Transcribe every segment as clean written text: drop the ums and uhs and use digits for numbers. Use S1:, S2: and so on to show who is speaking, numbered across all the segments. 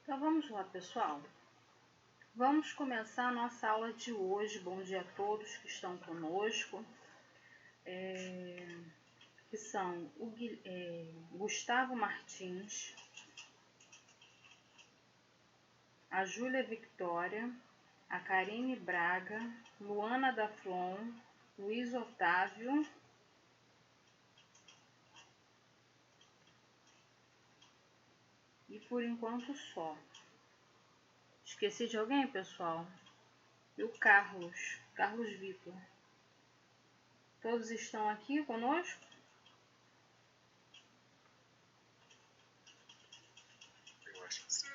S1: Então vamos lá, pessoal. Vamos começar a nossa aula de hoje. Bom dia a todos que estão conosco, que são o Gustavo Martins, a Júlia Victória, a Karine Braga, Luana da Flon, Luiz Otávio, e por enquanto só. Esqueci de alguém, pessoal? E o Carlos Vitor. Todos estão aqui conosco?
S2: Eu acho que sim.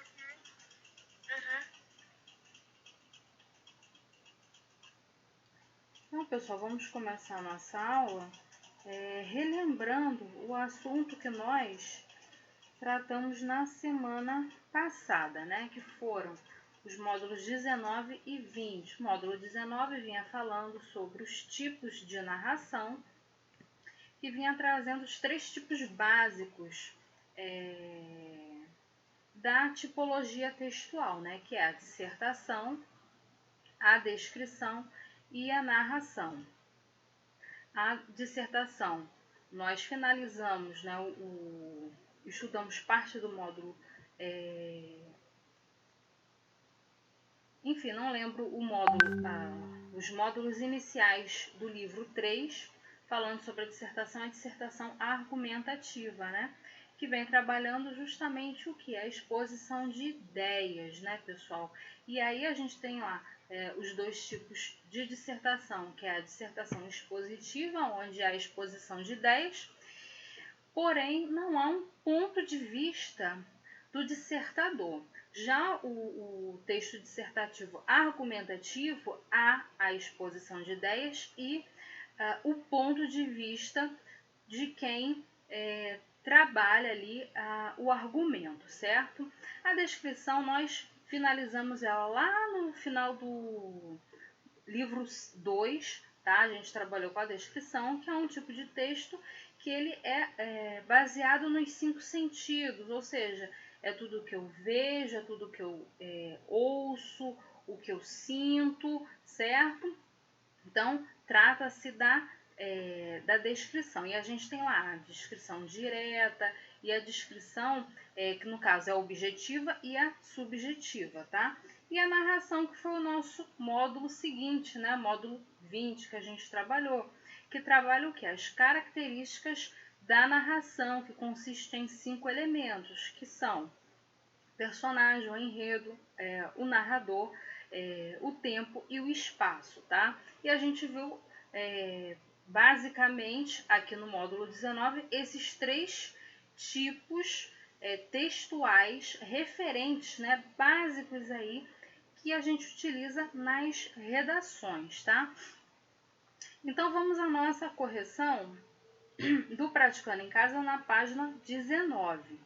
S1: Então, pessoal, vamos começar a nossa aula relembrando o assunto que nós tratamos na semana passada, né? Que foram os módulos 19 e 20. O módulo 19 vinha falando sobre os tipos de narração e vinha trazendo os 3 tipos básicos da tipologia textual, né? Que é a dissertação, a descrição e a narração. A dissertação, nós finalizamos, né, estudamos parte do módulo, enfim, não lembro o módulo, os módulos iniciais do livro 3, falando sobre a dissertação argumentativa, né, que vem trabalhando justamente o que? A exposição de ideias, né, pessoal? E aí a gente tem lá os 2 tipos de dissertação, que é a dissertação expositiva, onde há a exposição de ideias, porém não há um ponto de vista do dissertador. Já o texto dissertativo argumentativo, há a exposição de ideias e o ponto de vista de quem trabalha ali o argumento, certo? A descrição, nós finalizamos ela lá no final do livro 2, tá? A gente trabalhou com a descrição, que é um tipo de texto que ele é baseado nos 5 sentidos, ou seja, é tudo que eu vejo, é tudo que eu ouço, o que eu sinto, certo? Então, trata-se da descrição. E a gente tem lá a descrição direta e a descrição, que no caso é a objetiva e a subjetiva, tá? E a narração, que foi o nosso módulo seguinte, né? Módulo 20, que a gente trabalhou. Que trabalha o quê? As características da narração, que consiste em 5 elementos, que são personagem, o enredo, o narrador, o tempo e o espaço, tá? E a gente viu basicamente aqui no módulo 19 esses 3 tipos textuais referentes, né, básicos aí, que a gente utiliza nas redações, tá? Então vamos à nossa correção do Praticando em Casa na página 19.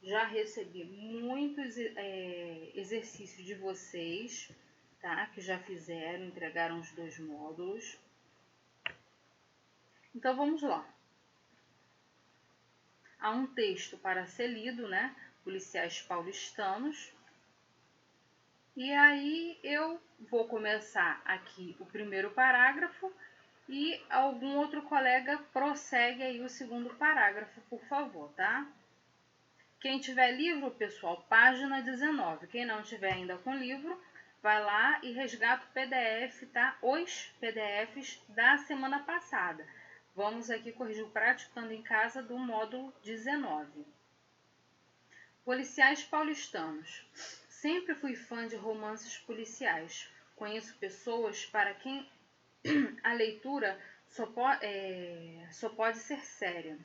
S1: Já recebi muitos exercícios de vocês, tá? Que já fizeram, entregaram os 2 módulos. Então vamos lá. Há um texto para ser lido, né? Policiais paulistanos. E aí eu vou começar aqui o primeiro parágrafo e algum outro colega prossegue aí o segundo parágrafo, por favor, tá? Quem tiver livro, pessoal, página 19. Quem não tiver ainda com livro, vai lá e resgata o PDF, tá? Os PDFs da semana passada. Vamos aqui corrigir o Praticando em Casa do módulo 19. Policiais paulistanos. Sempre fui fã de romances policiais. Conheço pessoas para quem a leitura só pode ser séria,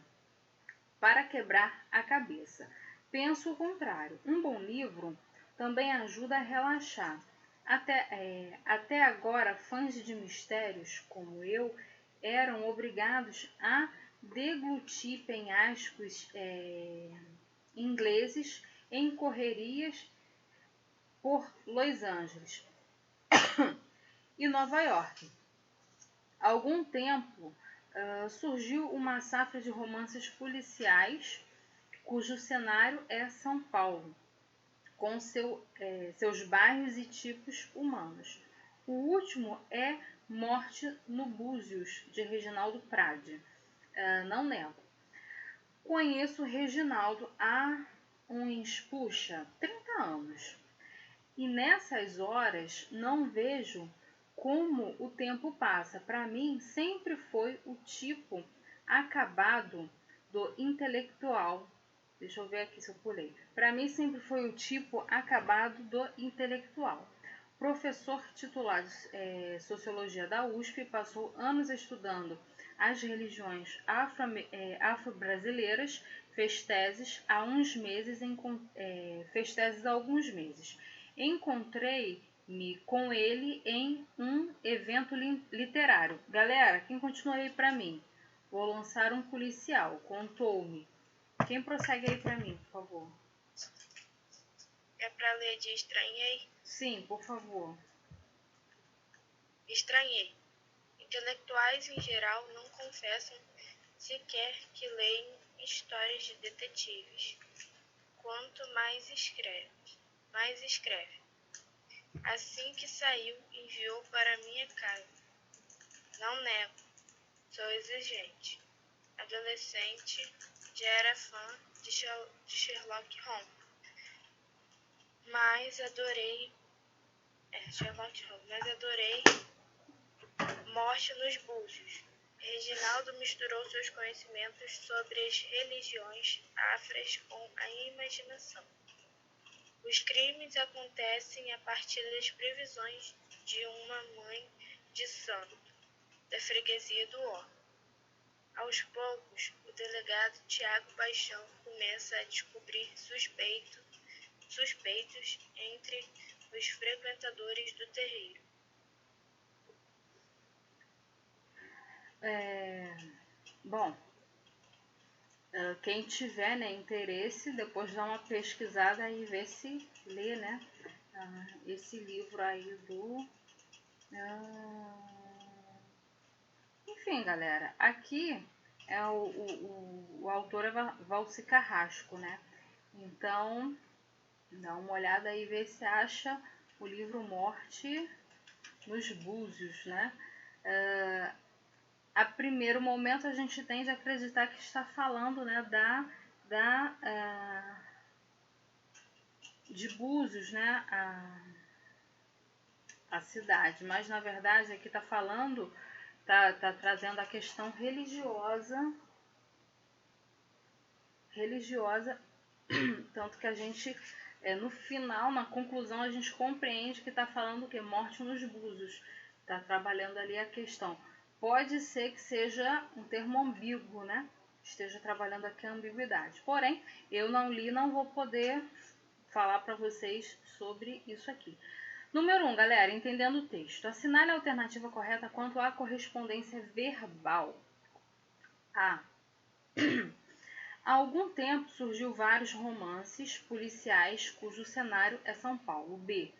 S1: para quebrar a cabeça. Penso o contrário. Um bom livro também ajuda a relaxar. Até agora, fãs de mistérios como eu eram obrigados a deglutir penhascos ingleses em correrias por Los Angeles e Nova York. Há algum tempo surgiu uma safra de romances policiais cujo cenário é São Paulo, com seus bairros e tipos humanos. O último é Morte no Búzios, de Reginaldo Prade. Não nego. Conheço o Reginaldo há uns, 30 anos. E nessas horas não vejo como o tempo passa. Para mim, sempre foi o tipo acabado do intelectual. Deixa eu ver aqui se eu pulei. Para mim, sempre foi o tipo acabado do intelectual. Professor titular de Sociologia da USP, passou anos estudando as religiões afro-brasileiras, fez teses há alguns meses. Encontrei-me com ele em um evento literário. Galera, quem continua aí para mim? Vou lançar um policial. Contou-me. Quem prossegue aí para mim, por favor?
S3: É para ler de Estranhei?
S1: Sim, por favor.
S3: Estranhei. Intelectuais em geral não confessam sequer que leem histórias de detetives. Quanto mais escreve. Assim que saiu, enviou para minha casa. Não nego, sou exigente. Adolescente, já era fã de Sherlock Holmes. Mas adorei Morte nos Búzios. Reginaldo misturou seus conhecimentos sobre as religiões afras com a imaginação. Os crimes acontecem a partir das previsões de uma mãe de santo, da freguesia do Ó. Aos poucos, o delegado Tiago Paixão começa a descobrir suspeitos entre os frequentadores do terreiro.
S1: Bom, quem tiver, né, interesse, depois dá uma pesquisada e vê se lê, né, esse livro aí do... Enfim, galera, aqui é o autor é Valci Carrasco, né? Então, dá uma olhada aí e vê se acha o livro Morte nos Búzios, né? A primeiro momento a gente tende a acreditar que está falando, né, de Búzios, né, a cidade, mas na verdade aqui está falando, tá trazendo a questão religiosa, tanto que a gente, no final, na conclusão, a gente compreende que está falando o que? Morte nos Búzios, está trabalhando ali a questão. Pode ser que seja um termo ambíguo, né? Esteja trabalhando aqui a ambiguidade. Porém, eu não li, não vou poder falar para vocês sobre isso aqui. Número 1, galera, entendendo o texto. Assinale a alternativa correta quanto à correspondência verbal. A. Há algum tempo surgiu vários romances policiais cujo cenário é São Paulo. B.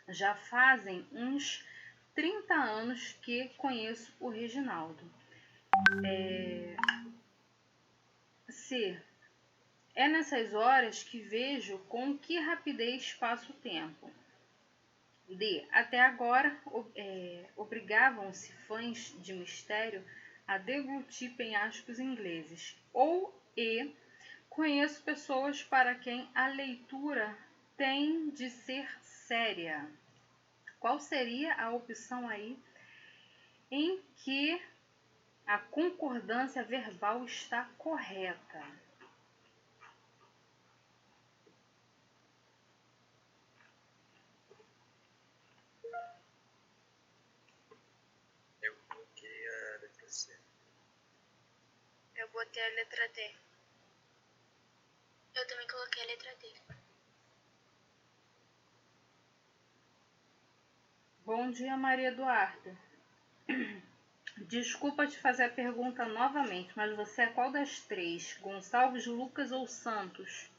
S1: Já fazem uns 30 anos que conheço o Reginaldo. C. É nessas horas que vejo com que rapidez passa o tempo. D. Até agora obrigavam-se fãs de mistério a deglutir penhascos ingleses. Ou E. Conheço pessoas para quem a leitura tem de ser séria. Qual seria a opção aí em que a concordância verbal está correta?
S2: Eu coloquei a letra C.
S3: Eu botei a letra D.
S4: Eu também coloquei a letra D.
S1: Bom dia, Maria Eduarda. Desculpa te fazer a pergunta novamente, mas você é qual das três? Gonçalves, Lucas ou Santos?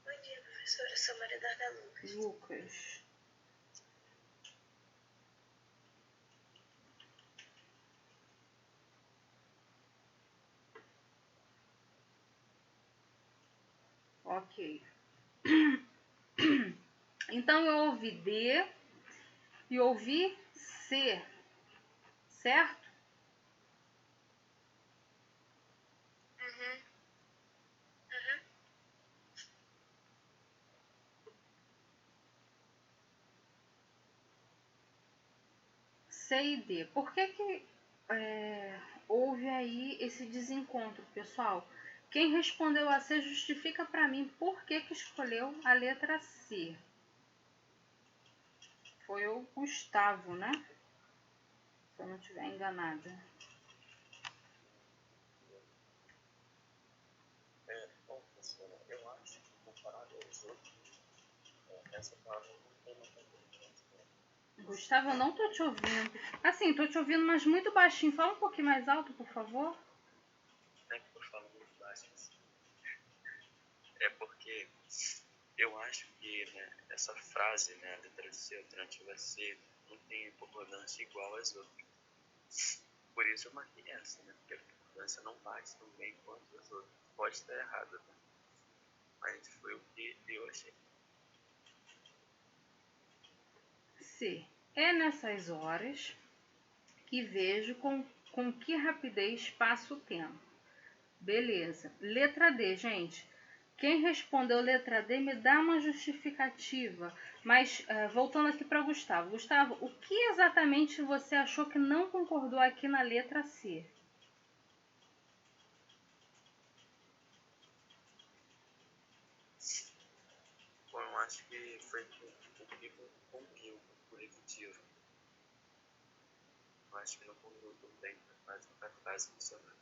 S4: Bom dia, professora. Eu sou Maria Eduarda Lucas.
S1: Lucas. Ok. Então, eu ouvi D e ouvi C, certo?
S3: Uhum.
S1: C e D. Por que houve aí esse desencontro, pessoal? Quem respondeu a C justifica para mim por que escolheu a letra C. Foi o Gustavo, né? Se eu não estiver enganada.
S2: Bom, professora, eu acho que comparado aos outros, essa palavra não tem uma importância.
S1: Gustavo, eu não tô te ouvindo. Assim, tô te ouvindo, mas muito baixinho. Fala um pouquinho mais alto, por favor.
S2: Não é que eu falo muito baixo assim. É porque eu acho que, né, essa frase, né, a letra C, alternativa C, não tem importância igual às outras. Por isso eu marquei essa, né? Porque a importância não bate tão bem quanto as outras. Pode estar errada, né? Mas foi o que eu achei.
S1: C. É nessas horas que vejo com que rapidez passa o tempo. Beleza. Letra D, gente. Quem respondeu letra D me dá uma justificativa. Mas voltando aqui para Gustavo. Gustavo, o que exatamente você achou que não concordou aqui na letra C?
S2: Bom, eu acho que foi com o coletivo. Eu acho que não combinou tão bem para a frase funcionar.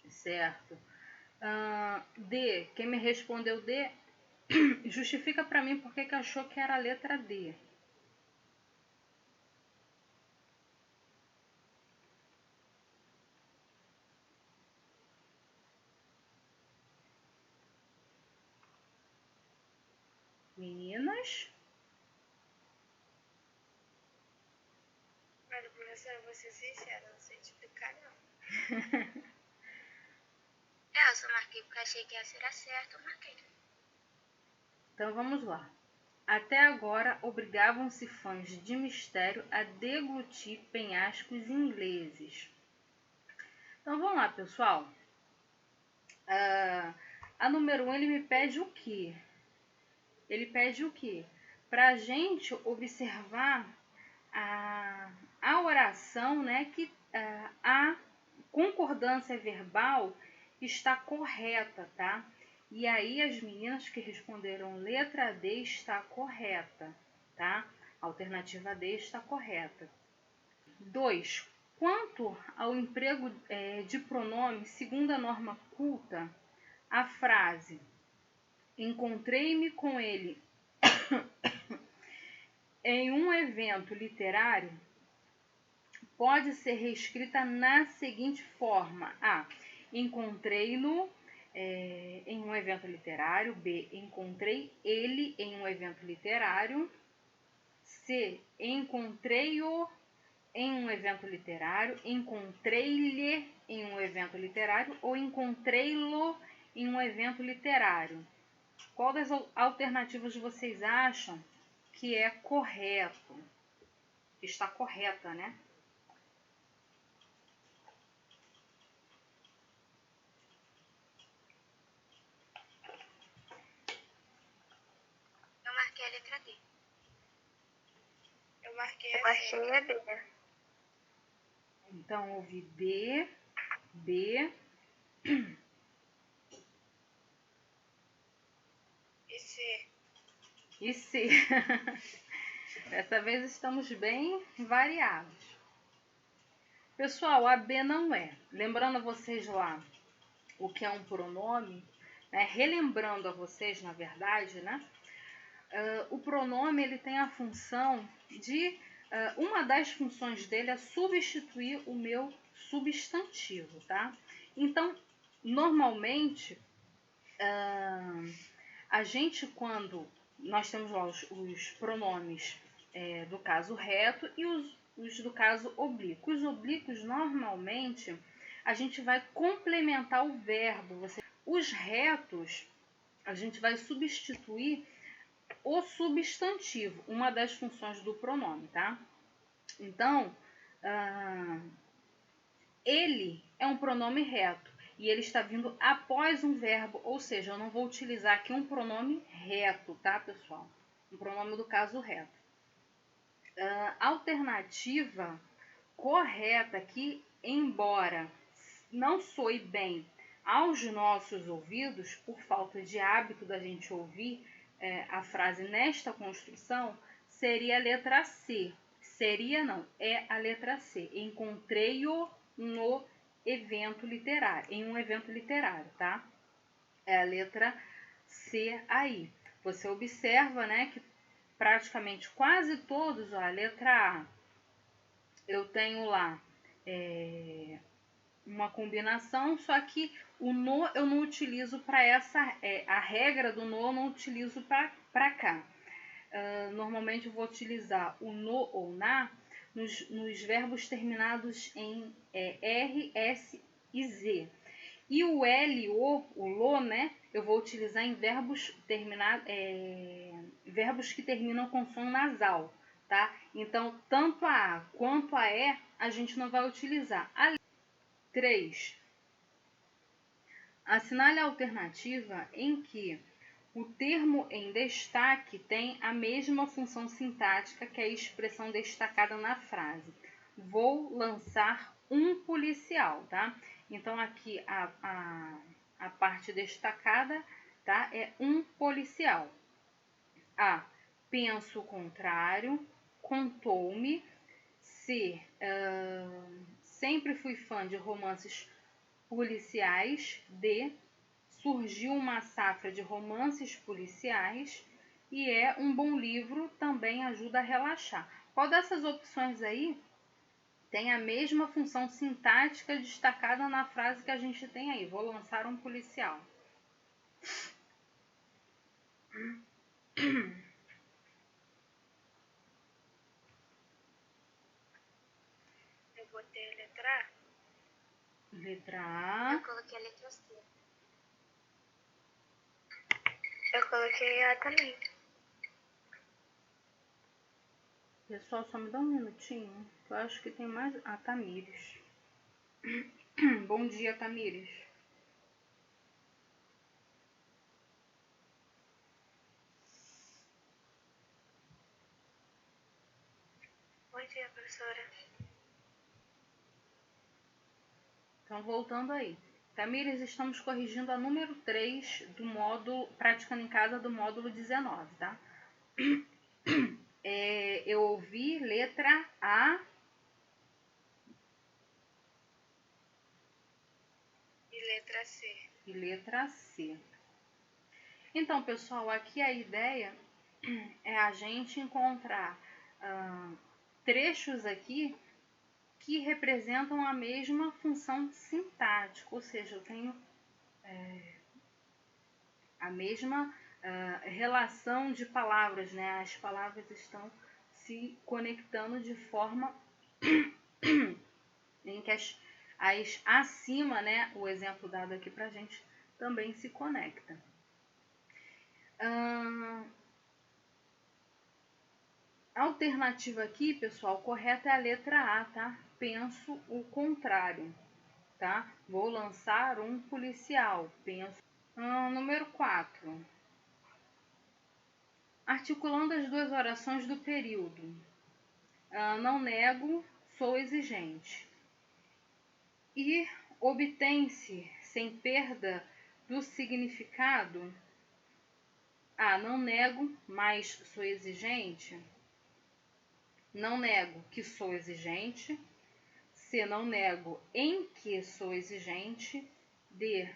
S1: Certo. D. Quem me respondeu D, justifica para mim por que achou que era a letra D. Meninas?
S3: Olha, professora, vou ser sincera, não sei te explicar, não. Eu só marquei porque achei que essa era certa, eu marquei.
S1: Então vamos lá. Até agora obrigavam-se fãs de mistério a deglutir penhascos ingleses. Então vamos lá, pessoal. A número 1 ele me pede o quê? Ele pede o quê? Para a gente observar a oração, né, que a concordância verbal está correta, tá? E aí as meninas que responderam letra D está correta, tá? A alternativa D está correta. 2. Quanto ao emprego de pronome, segundo a norma culta, a frase encontrei-me com ele em um evento literário pode ser reescrita na seguinte forma: A. Encontrei-no em um evento literário. B. Encontrei ele em um evento literário. C. Encontrei-o em um evento literário. Encontrei-lhe em um evento literário. Ou encontrei-lo em um evento literário. Qual das alternativas vocês acham que é correto? Que está correta, né?
S3: Eu marquei a letra D. Eu marquei
S4: a B.
S1: Então, houve D, B
S3: E C.
S1: e C. Dessa vez estamos bem variados. Pessoal, a B não é. Lembrando a vocês lá o que é um pronome, né? Relembrando a vocês, na verdade, né? O pronome ele tem a função de... uma das funções dele é substituir o meu substantivo, tá? Então, normalmente, a gente, quando nós temos lá os pronomes do caso reto e os do caso oblíquo. Os oblíquos, normalmente, a gente vai complementar o verbo. Os retos, a gente vai substituir o substantivo, uma das funções do pronome, tá? Então, ele é um pronome reto e ele está vindo após um verbo, ou seja, eu não vou utilizar aqui um pronome reto, tá, pessoal? Um pronome do caso reto. Alternativa correta aqui, embora não soe bem aos nossos ouvidos, por falta de hábito da gente ouvir a frase nesta construção, seria a letra C. Seria não, é a letra C. Encontrei-o no evento literário, em um evento literário, tá? É a letra C aí. Você observa, né, que praticamente quase todos, ó, a letra A, eu tenho lá uma combinação, só que o no eu não utilizo para essa, a regra do no eu não utilizo para cá. Normalmente eu vou utilizar o no ou na nos verbos terminados em R, S e Z. E o L, o lo, né, eu vou utilizar em verbos verbos que terminam com som nasal, tá? Então, tanto a A quanto a E, a gente não vai utilizar. 3. Assinale a alternativa em que o termo em destaque tem a mesma função sintática que a expressão destacada na frase. Vou lançar um policial, tá? Então, aqui a parte destacada, tá? É um policial. A. Penso o contrário. Contou-me. C. Sempre fui fã de romances policiais. D. Surgiu uma safra de romances policiais. E é um bom livro, também ajuda a relaxar. Qual dessas opções aí tem a mesma função sintática destacada na frase que a gente tem aí? Vou lançar um policial.
S3: Eu botei a letra A.
S1: Letra A.
S4: Eu coloquei a letra C.
S3: Eu coloquei A também.
S1: Pessoal, só me dá um minutinho, que eu acho que tem mais... Ah, Tamires. Bom dia, Tamires.
S3: Bom dia, professora.
S1: Então, voltando aí. Tamires, estamos corrigindo a número 3 do módulo Praticando em Casa do módulo 19, tá? Eu ouvi letra A.
S3: E letra C.
S1: E letra C. Então, pessoal, aqui a ideia é a gente encontrar trechos aqui que representam a mesma função sintática, ou seja, eu tenho a mesma relação de palavras, né? As palavras estão se conectando de forma em que as acima, né? O exemplo dado aqui pra gente também se conecta. A alternativa aqui, pessoal, correta é a letra A, tá? Penso o contrário, tá? Vou lançar um policial. Penso. Número 4. Articulando as duas orações do período. Não nego, sou exigente. E obtém-se sem perda do significado. Não nego, mas sou exigente. Não nego que sou exigente. C. Não nego em que sou exigente. D.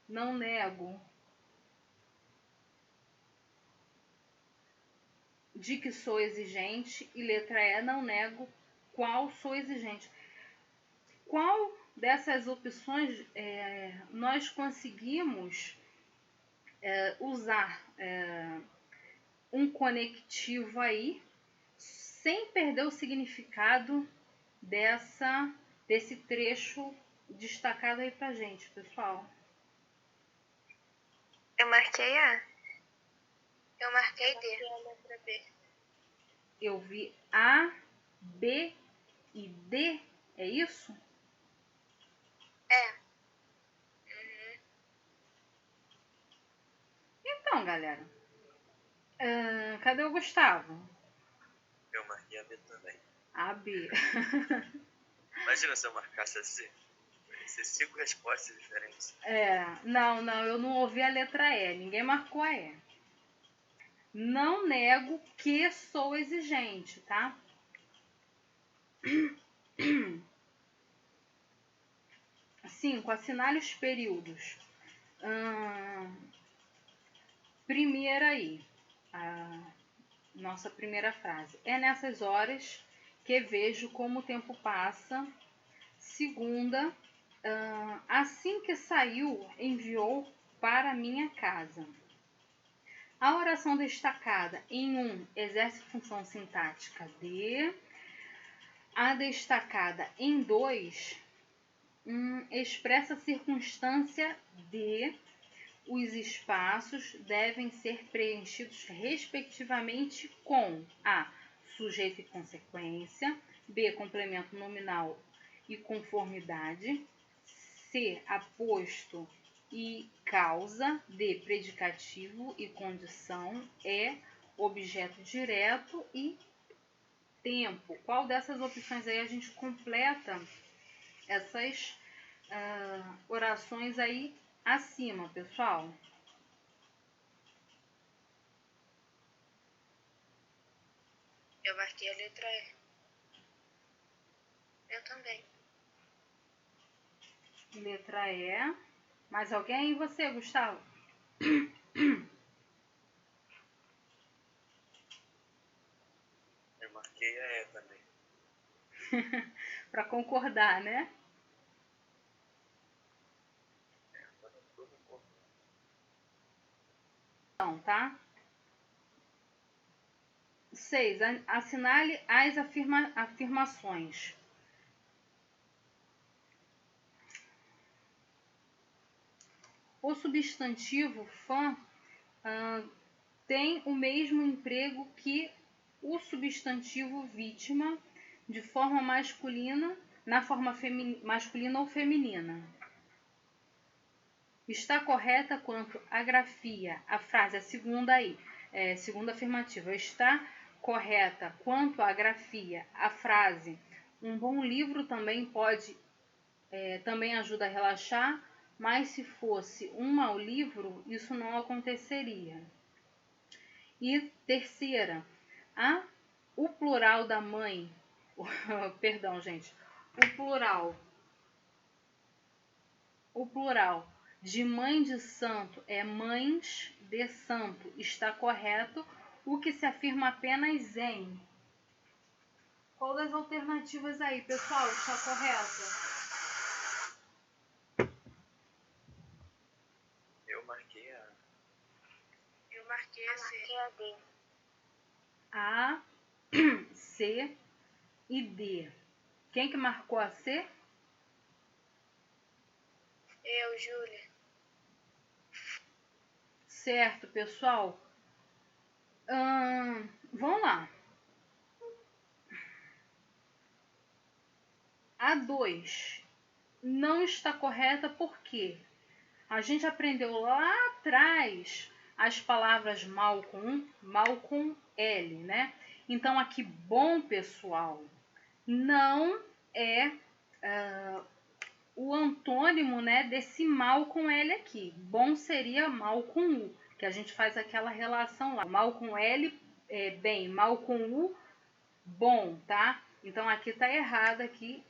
S1: Não nego de que sou exigente. E letra E. Não nego qual sou exigente. Qual dessas opções nós conseguimos usar um conectivo aí sem perder o significado desse trecho destacado aí pra gente, pessoal?
S4: Eu marquei A. Eu marquei D.
S3: Marquei a letra B.
S1: Eu vi A, B e D, é isso?
S4: É.
S1: Então, galera, cadê o Gustavo?
S2: Eu marquei a B também.
S1: A, B.
S2: Imagina se eu marcasse a C. Ia ser 5 respostas diferentes.
S1: Não, eu não ouvi a letra E, ninguém marcou a E. Não nego que sou exigente, tá? 5. Assinale os períodos. Primeira aí, a nossa primeira frase. É nessas horas que vejo como o tempo passa. Segunda, assim que saiu, enviou para minha casa. A oração destacada em 1 exerce função sintática de. A destacada em 2 expressa circunstância de. Os espaços devem ser preenchidos respectivamente com A. Sujeito e consequência, B. Complemento nominal e conformidade, C. Aposto e causa, D. Predicativo e condição, E. Objeto direto e tempo. Qual dessas opções aí a gente completa essas orações aí acima, pessoal?
S3: Eu marquei a letra E.
S4: Eu também.
S1: Letra E. Mais alguém? E você, Gustavo?
S2: Eu marquei a E também.
S1: Para concordar, né?
S2: Agora tudo concordo.
S1: Então, tá? 6. Assinale as afirmações. O substantivo fã tem o mesmo emprego que o substantivo vítima de forma masculina, na forma masculina ou feminina. Está correta quanto à grafia. A frase, a segunda aí, segunda afirmativa. Está correta quanto à grafia. A frase, um bom livro também pode, também ajuda a relaxar, mas se fosse um mau livro, isso não aconteceria. E terceira, o plural da mãe, perdão, gente, o plural de mãe de santo é mães de santo, está correto, o que se afirma apenas em. Qual das alternativas aí, pessoal, está correta?
S2: Eu marquei a A.
S3: Eu marquei a C.
S4: Marquei a D.
S1: A, C e D. Quem que marcou a C?
S3: Eu, Júlia.
S1: Certo, pessoal. Vamos lá. A 2 não está correta porque a gente aprendeu lá atrás as palavras mal com L, né? Então aqui, bom, pessoal, não é o antônimo, né, desse mal com L aqui. Bom seria mal com U, que a gente faz aquela relação lá. Mal com L é bem, mal com U, bom, tá? Então aqui tá errado aqui.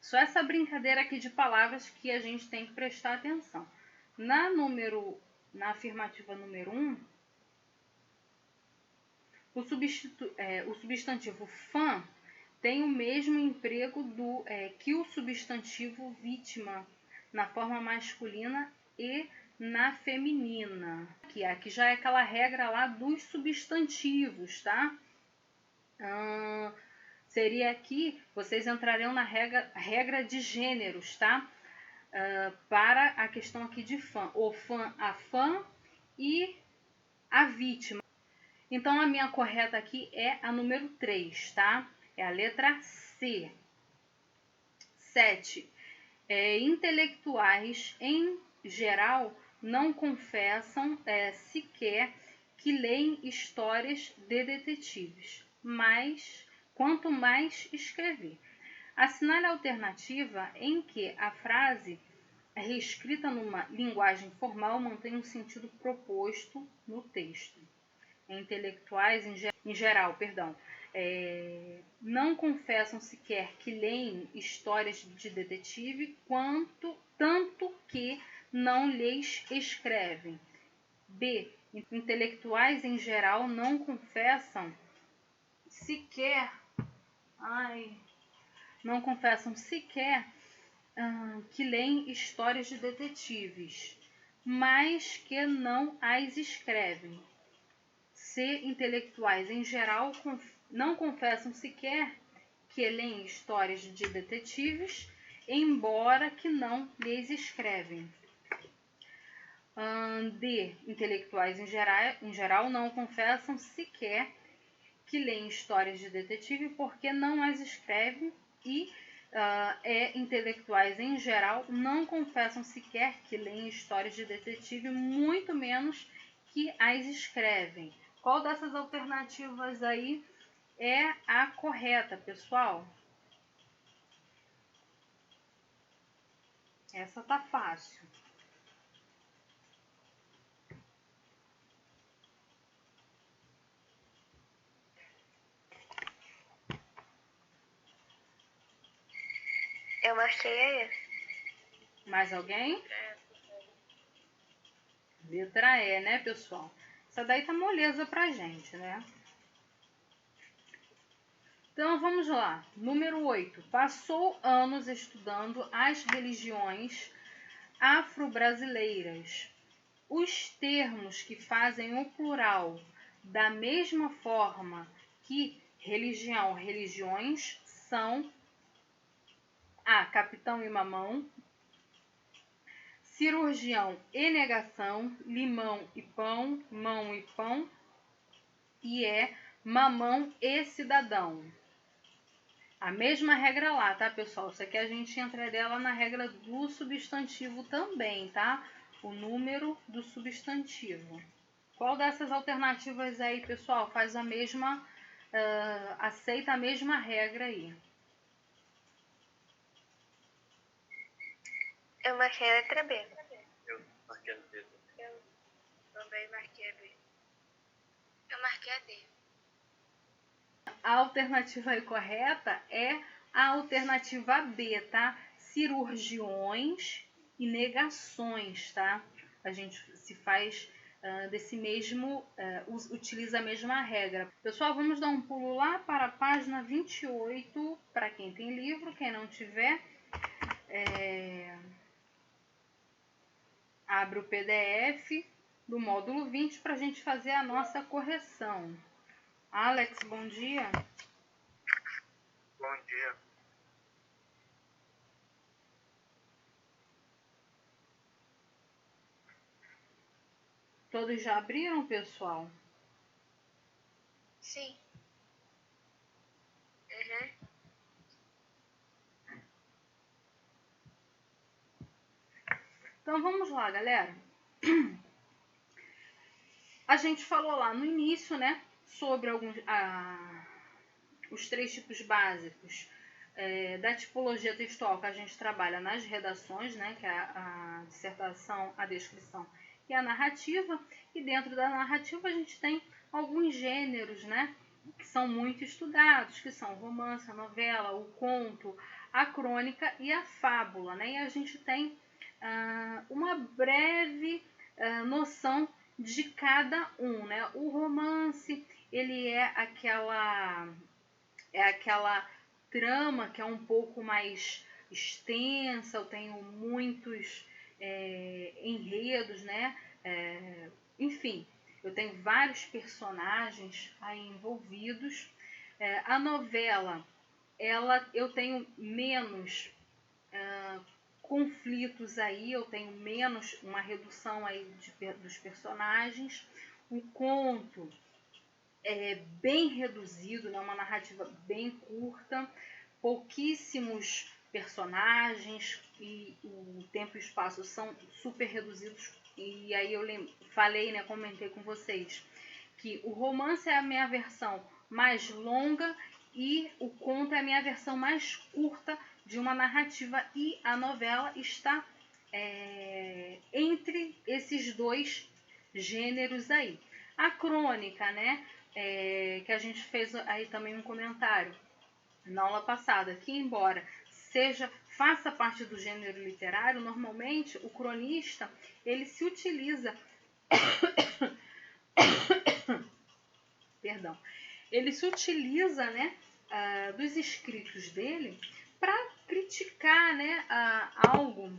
S1: Só essa brincadeira aqui de palavras que a gente tem que prestar atenção. Na afirmativa número 1, o substantivo fã tem o mesmo emprego que o substantivo vítima na forma masculina e na feminina. Aqui já é aquela regra lá dos substantivos, tá? Seria aqui, vocês entrariam na regra de gêneros, tá? Para a questão aqui de fã. O fã, a fã e a vítima. Então, a minha correta aqui é a número 3, tá? É a letra C. 7. Intelectuais, em geral, não confessam sequer que leem histórias de detetives, mas quanto mais escrever. Assinale a alternativa em que a frase reescrita numa linguagem formal mantém um sentido proposto no texto. Intelectuais, em geral, não confessam sequer que leem histórias de detetive, tanto que não lhes escrevem. B. Intelectuais, em geral, não confessam sequer que leem histórias de detetives, mas que não as escrevem. C. Intelectuais, em geral, não confessam sequer que leem histórias de detetives, embora que não lhes escrevem. D. Intelectuais, em geral, não confessam sequer que leem histórias de detetive porque não as escrevem. E intelectuais, em geral, não confessam sequer que leem histórias de detetive, muito menos que as escrevem. Qual dessas alternativas aí é a correta, pessoal? Essa tá fácil.
S4: Eu marquei aí.
S1: Mais alguém? Letra E, né, pessoal? Essa daí tá moleza pra gente, né? Então, vamos lá. Número 8. Passou anos estudando as religiões afro-brasileiras. Os termos que fazem o plural da mesma forma que religião, religiões, são A. Capitão e mamão, cirurgião e negação, limão e pão, mão e pão, e mamão e cidadão. A mesma regra lá, tá, pessoal? Isso aqui a gente entraria lá na regra do substantivo também, tá? O número do substantivo. Qual dessas alternativas aí, pessoal, faz a mesma, aceita a mesma regra aí?
S4: Eu marquei a letra B.
S2: Eu marquei a B.
S3: Eu também marquei a B. Eu marquei a D.
S1: A alternativa aí correta é a alternativa B, tá? Cirurgiões e negações, tá? A gente se faz desse mesmo, utiliza a mesma regra. Pessoal, vamos dar um pulo lá para a página 28, para quem tem livro, quem não tiver, abre o PDF do módulo 20 para a gente fazer a nossa correção. Alex, bom dia.
S2: Bom dia.
S1: Todos já abriram, pessoal?
S3: Sim.
S1: Então vamos lá, galera. A gente falou lá no início, né, sobre os 3 tipos básicos da tipologia textual que a gente trabalha nas redações, né, que é a dissertação, a descrição e a narrativa. E dentro da narrativa a gente tem alguns gêneros, né, que são muito estudados, que são o romance, a novela, o conto, a crônica e a fábula, né? E a gente tem uma breve noção de cada um, né? O romance, ele é aquela trama que é um pouco mais extensa. Eu tenho muitos enredos, né? Enfim, eu tenho vários personagens aí envolvidos. A novela, eu tenho menos conflitos aí, eu tenho menos, uma redução aí dos personagens. O conto é bem reduzido, né? Uma narrativa bem curta, pouquíssimos personagens e o tempo e o espaço são super reduzidos. E aí eu falei, né, comentei com vocês que o romance é a minha versão mais longa e o conto é a minha versão mais curta de uma narrativa, e a novela está entre esses dois gêneros aí. A crônica, né, que a gente fez aí também um comentário na aula passada, que embora faça parte do gênero literário, normalmente o cronista ele se utiliza perdão, ele se utiliza, né, dos escritos dele para criticar, né, algo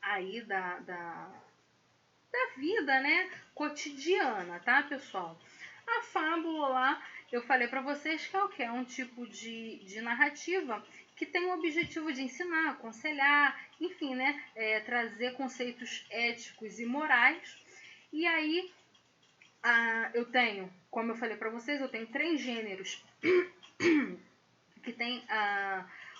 S1: aí da vida, né, cotidiana, tá, pessoal? A fábula lá, eu falei para vocês que é o que? É um tipo de narrativa que tem o objetivo de ensinar, aconselhar, enfim, né, trazer conceitos éticos e morais. E aí, eu tenho, como eu falei para vocês, eu tenho 3 gêneros que tem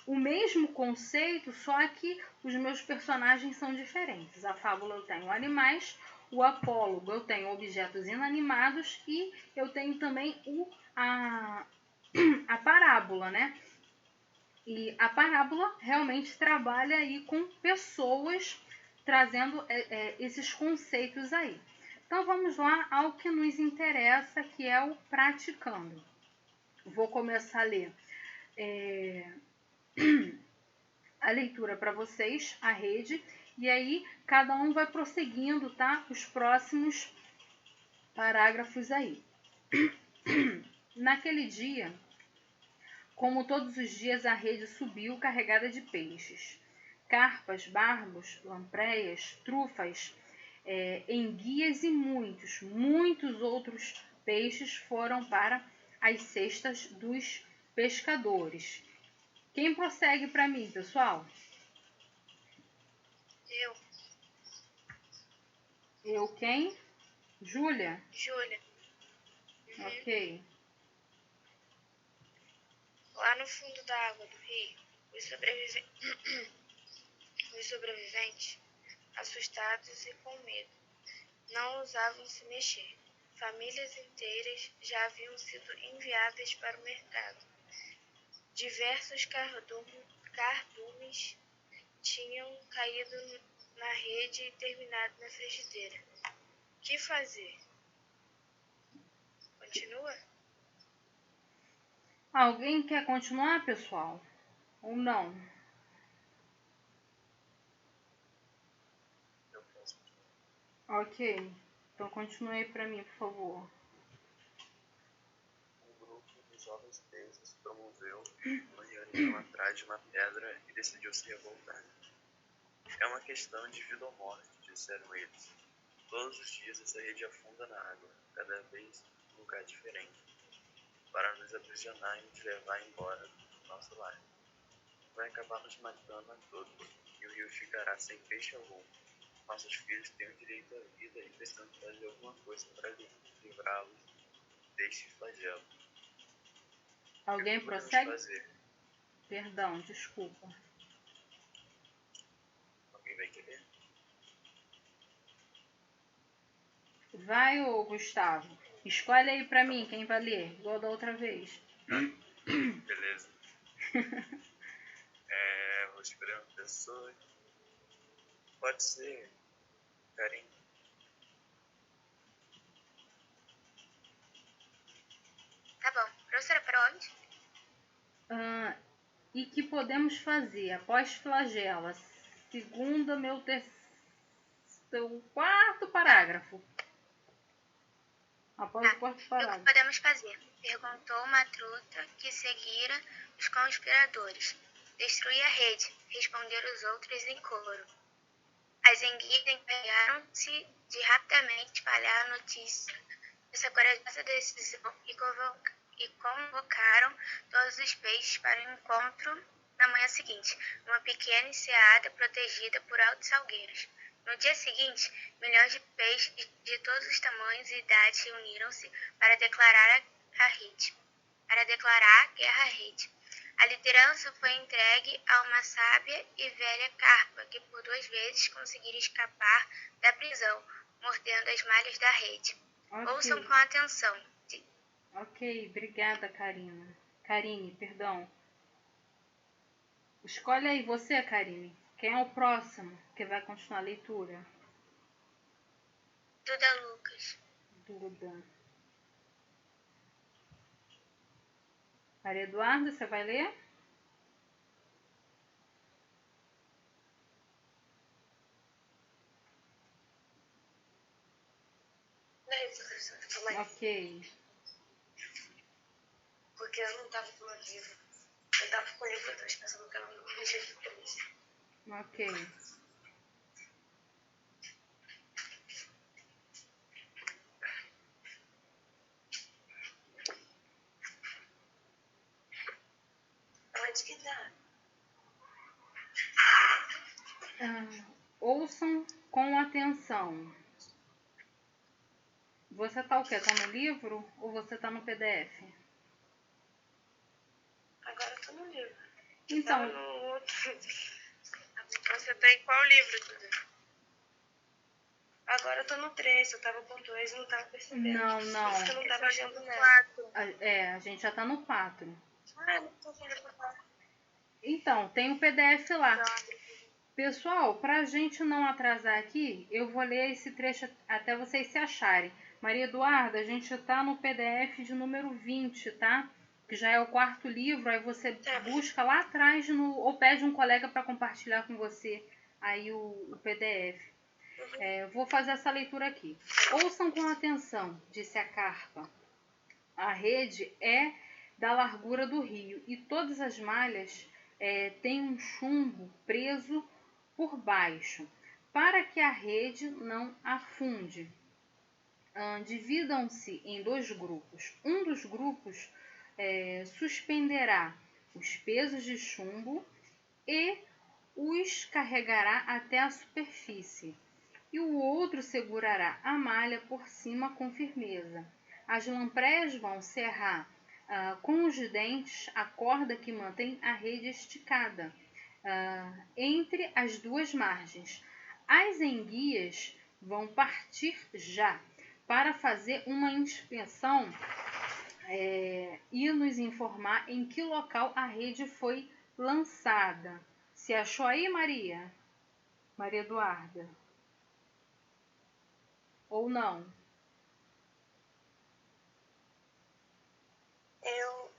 S1: o mesmo conceito, só que os meus personagens são diferentes. A fábula eu tenho animais, o apólogo eu tenho objetos inanimados e eu tenho também a parábola, né? E a parábola realmente trabalha aí com pessoas trazendo esses conceitos aí. Então vamos lá ao que nos interessa, que é o praticando. Vou começar a ler a leitura para vocês, a rede, e aí cada um vai prosseguindo, tá? Os próximos parágrafos aí. Naquele dia, como todos os dias, a rede subiu carregada de peixes. Carpas, barbos, lampreias, trufas, enguias e muitos outros peixes foram para as cestas dos pescadores. Quem prossegue para mim, pessoal? Eu quem? Júlia?
S3: Júlia. Uhum.
S1: Ok.
S3: Lá no fundo da água do rio, os sobreviventes, assustados e com medo, não ousavam se mexer. Famílias inteiras já haviam sido enviadas para o mercado. Diversos cardumes tinham caído na rede e terminado na frigideira. Que fazer? Continua?
S1: Alguém quer continuar, pessoal? Ou não?
S2: Eu posso.
S1: Ok. Então continue aí para mim, por favor.
S2: Um grupo de jovens presos se promoveu uma reunião atrás de uma pedra e decidiu se revoltar. É uma questão de vida ou morte, disseram eles. Todos os dias essa rede afunda na água, cada vez em um lugar diferente, para nos aprisionar e nos levar embora do nosso lar. Vai acabar nos matando a todos, e o rio ficará sem peixe algum. Nossos filhos têm o direito à vida e precisamos fazer alguma coisa para livrá-los deste flagelo.
S1: Alguém
S2: O que podemos
S1: prossegue?
S2: fazer?
S1: Perdão, desculpa.
S2: Alguém vai querer?
S1: Vai, ô Gustavo. Escolhe aí pra mim quem vai ler, igual da outra vez.
S2: Beleza. Vou escolher uma pessoa. Pode ser Karine.
S3: Tá bom. Professora, para onde?
S1: E que podemos fazer após flagela? Segundo meu terceiro, quarto parágrafo. Após o quarto
S3: E o que
S1: parágrafo.
S3: podemos fazer? Perguntou uma truta que seguira os conspiradores. Destruir a rede, responderam os outros em coro. As enguias encarregaram-se de rapidamente espalhar a notícia dessa corajosa decisão e convocaram todos os peixes para o encontro na manhã seguinte, numa pequena enseada protegida por altos salgueiros. No dia seguinte, milhões de peixes de todos os tamanhos e idades reuniram-se para declarar guerra à rede. A liderança foi entregue a uma sábia e velha carpa, que por 2 vezes conseguira escapar da prisão, mordendo as malhas da rede.
S1: Ok.
S3: Ouçam com atenção.
S1: Ok, obrigada, Karine, perdão. Escolhe aí você, Karine. Quem é o próximo que vai continuar a leitura?
S3: Duda Lucas.
S1: Duda. Maria Eduarda, você vai ler? Ok.
S4: Porque eu não tava com o livro. Eu tava com o livro 2, pensando que ela não podia ler.
S1: Ok.
S4: Onde que dá?
S1: Ouçam com atenção. Você tá o quê? Tá no livro ou você tá no PDF?
S4: Agora eu tô no livro.
S1: Então,
S4: Tava no outro. Você tá em qual livro, Duda? Agora eu tô no 3, eu tava com 2 e não tava percebendo.
S1: não.
S4: Por isso que eu não tava vendo nada.
S1: A gente já tá no 4.
S4: Ah, não tô vendo nada.
S1: Então, tem o PDF lá. Pessoal, pra gente não atrasar aqui, eu vou ler esse trecho até vocês se acharem. Maria Eduarda, a gente tá no PDF de número 20, tá? Que já é o 4º livro, aí você busca lá atrás ou pede um colega para compartilhar com você aí o PDF. Vou fazer essa leitura aqui. Ouçam com atenção, disse a carpa. A rede é da largura do rio e todas as malhas têm um chumbo preso por baixo, para que a rede não afunde. Dividam-se em 2 grupos. Um dos grupos suspenderá os pesos de chumbo e os carregará até a superfície, e o outro segurará a malha por cima com firmeza. As lampreias vão serrar com os dentes a corda que mantém a rede esticada entre as 2 margens. As enguias vão partir já para fazer uma inspeção e nos informar em que local a rede foi lançada. Se achou aí, Maria? Maria Eduarda? Ou não?
S4: Eu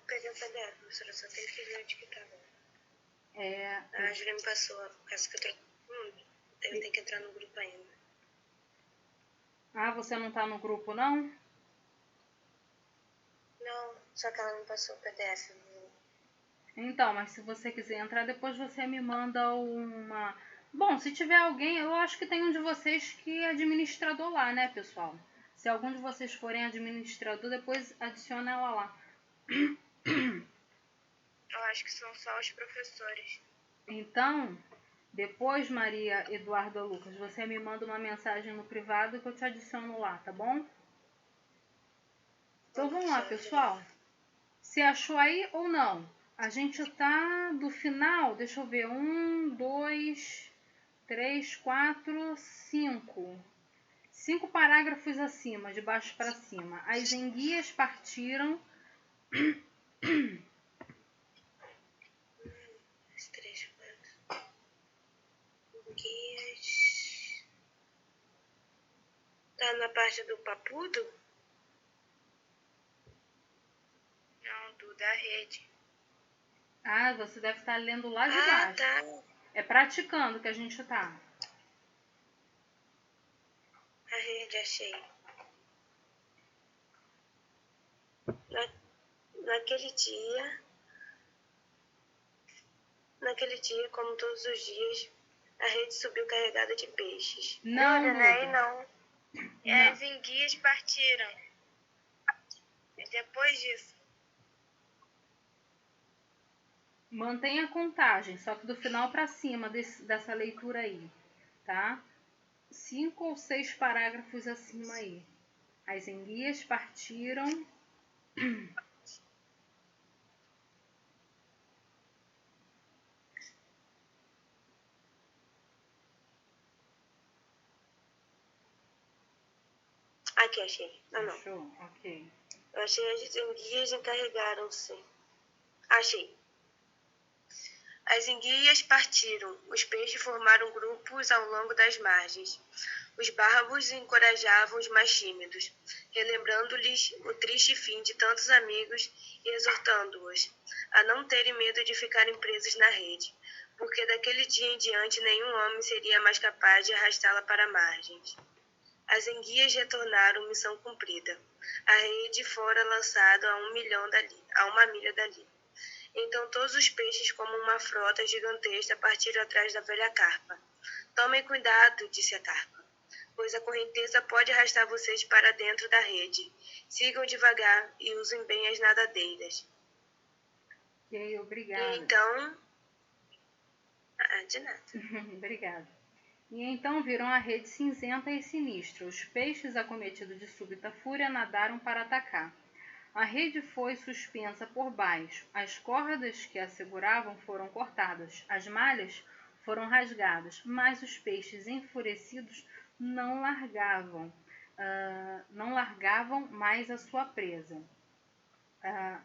S4: peguei o PDF, professora, só tenho que ver onde que tá. A Julia me passou, por causa que eu troquei. Eu tenho que entrar no grupo ainda.
S1: Ah, você não tá no grupo, não?
S4: Não, só que ela me passou o PDF.
S1: Então, mas se você quiser entrar, depois você me manda uma... Bom, se tiver alguém, eu acho que tem um de vocês que é administrador lá, né, pessoal? Se algum de vocês forem administrador, depois adiciona ela lá.
S3: Eu acho que são só os professores.
S1: Então, depois, Maria Eduarda Lucas, você me manda uma mensagem no privado que eu te adiciono lá, tá bom? Então vamos lá, pessoal. Se achou aí ou não? A gente tá do final, deixa eu ver, 1, 2, 3, 4, 5. 5 parágrafos acima, de baixo para cima. As enguias partiram.
S4: As 3, 4. Enguias. Tá na parte do papudo?
S3: Não, do da rede.
S1: Ah, você deve estar lendo lá de baixo.
S4: Tá.
S1: É praticando que a gente tá.
S4: A rede, achei. Naquele dia, como todos os dias, a rede subiu carregada de peixes.
S1: Não,
S3: Duda,
S1: Duda.
S3: não.
S1: Não.
S3: As enguias partiram. E depois disso,
S1: Mantenha a contagem, só que do final para cima dessa leitura aí, tá? 5 ou 6 parágrafos acima aí. As enguias partiram.
S4: Aqui, achei. Não.
S1: Achou? Ok.
S4: Eu achei as enguias encarregaram-se. Achei. As enguias partiram. Os peixes formaram grupos ao longo das margens. Os barbos encorajavam os mais tímidos, relembrando-lhes o triste fim de tantos amigos e exortando-os a não terem medo de ficarem presos na rede, porque daquele dia em diante nenhum homem seria mais capaz de arrastá-la para margens. As enguias retornaram, missão cumprida. A rede fora lançada a 1 milha dali. Então todos os peixes, como uma frota gigantesca, partiram atrás da velha carpa. Tomem cuidado, disse a carpa, pois a correnteza pode arrastar vocês para dentro da rede. Sigam devagar e usem bem as nadadeiras.
S1: Ok, obrigada.
S4: E então... de nada.
S1: Obrigada. E então viram a rede cinzenta e sinistra. Os peixes, acometidos de súbita fúria, nadaram para atacar. A rede foi suspensa por baixo. As cordas que a seguravam foram cortadas. As malhas foram rasgadas. Mas os peixes, enfurecidos, não largavam mais a sua presa.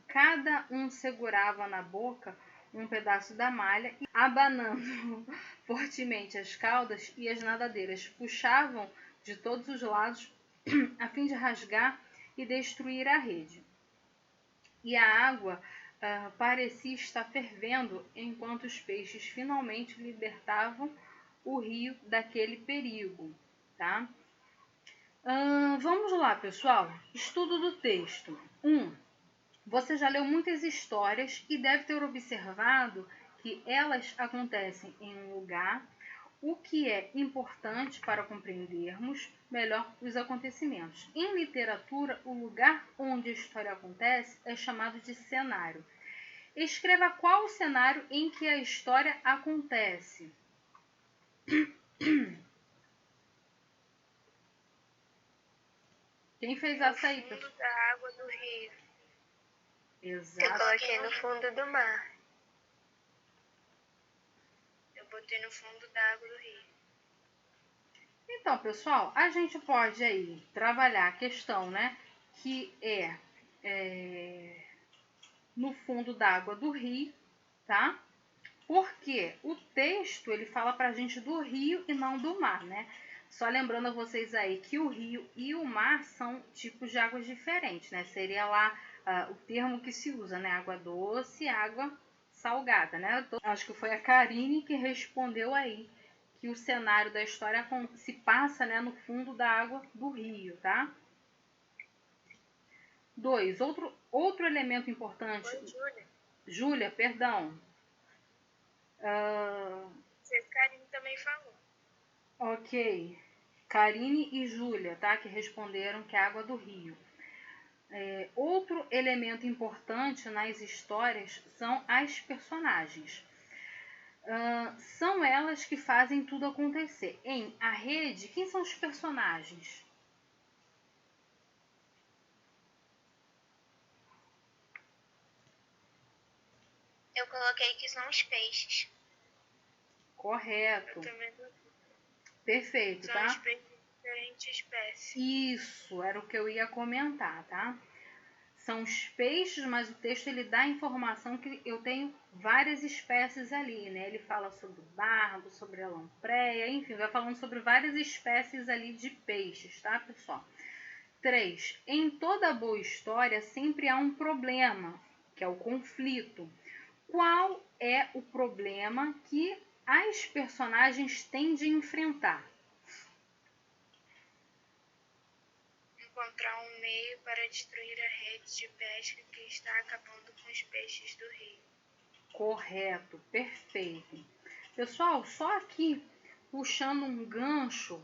S1: Cada um segurava na boca um pedaço da malha e, abanando fortemente as caudas, e as nadadeiras puxavam de todos os lados a fim de rasgar e destruir a rede. E a água parecia estar fervendo enquanto os peixes finalmente libertavam o rio daquele perigo, tá? Vamos lá, pessoal. Estudo do texto. 1. Você já leu muitas histórias e deve ter observado que elas acontecem em um lugar, o que é importante para compreendermos melhor os acontecimentos. Em literatura, o lugar onde a história acontece é chamado de cenário. Escreva qual o cenário em que a história acontece. Quem fez essa aí?
S3: No fundo da água do rio.
S1: Exato.
S4: Eu coloquei no fundo do mar.
S3: Eu botei no fundo da água do rio.
S1: Então, pessoal, a gente pode aí trabalhar a questão, né, que é no fundo da água do rio, tá? Porque o texto, ele fala pra gente do rio e não do mar, né? Só lembrando a vocês aí que o rio e o mar são tipos de águas diferentes, né? Seria lá o termo que se usa, né? Água doce e água salgada, né? Acho que foi a Karine que respondeu aí que o cenário da história se passa, né, no fundo da água do rio, tá? 2. Outro elemento importante...
S3: Oi, Júlia.
S1: Júlia, perdão.
S3: Karine também falou.
S1: Ok. Karine e Júlia, tá? Que responderam que é água do rio. Outro elemento importante nas histórias são as personagens. São elas que fazem tudo acontecer. Em A Rede, quem são os personagens?
S3: Eu coloquei que são os peixes.
S1: Correto. Perfeito,
S3: são
S1: tá?
S3: São os peixes de diferentes espécies.
S1: Isso, era o que eu ia comentar, tá? São os peixes, mas o texto ele dá a informação que eu tenho várias espécies ali, né? Ele fala sobre o barbo, sobre a lampreia, enfim, vai falando sobre várias espécies ali de peixes, tá, pessoal? 3. Em toda boa história sempre há um problema, que é o conflito. Qual é o problema que as personagens têm de enfrentar?
S3: Encontrar um meio para destruir a rede de pesca que está acabando com os peixes do rio.
S1: Correto, perfeito. Pessoal, só aqui, puxando um gancho,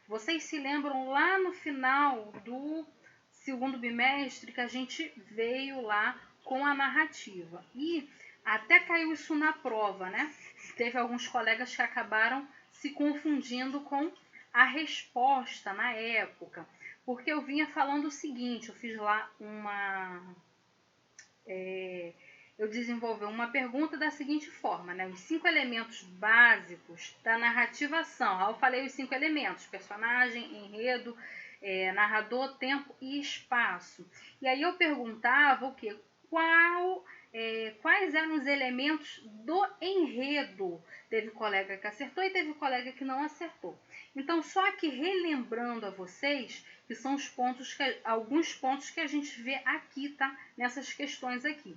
S1: vocês se lembram lá no final do segundo bimestre que a gente veio lá com a narrativa. E até caiu isso na prova, né? Teve alguns colegas que acabaram se confundindo com a resposta na época, porque eu vinha falando o seguinte, eu fiz lá eu desenvolvi uma pergunta da seguinte forma, né? Os 5 elementos básicos da narrativação. Aí eu falei os 5 elementos, personagem, enredo, narrador, tempo e espaço. E aí eu perguntava o quê? Quais eram os elementos do enredo? Teve colega que acertou e teve colega que não acertou. Então, só aqui relembrando a vocês, que são alguns pontos que a gente vê aqui, tá? Nessas questões aqui.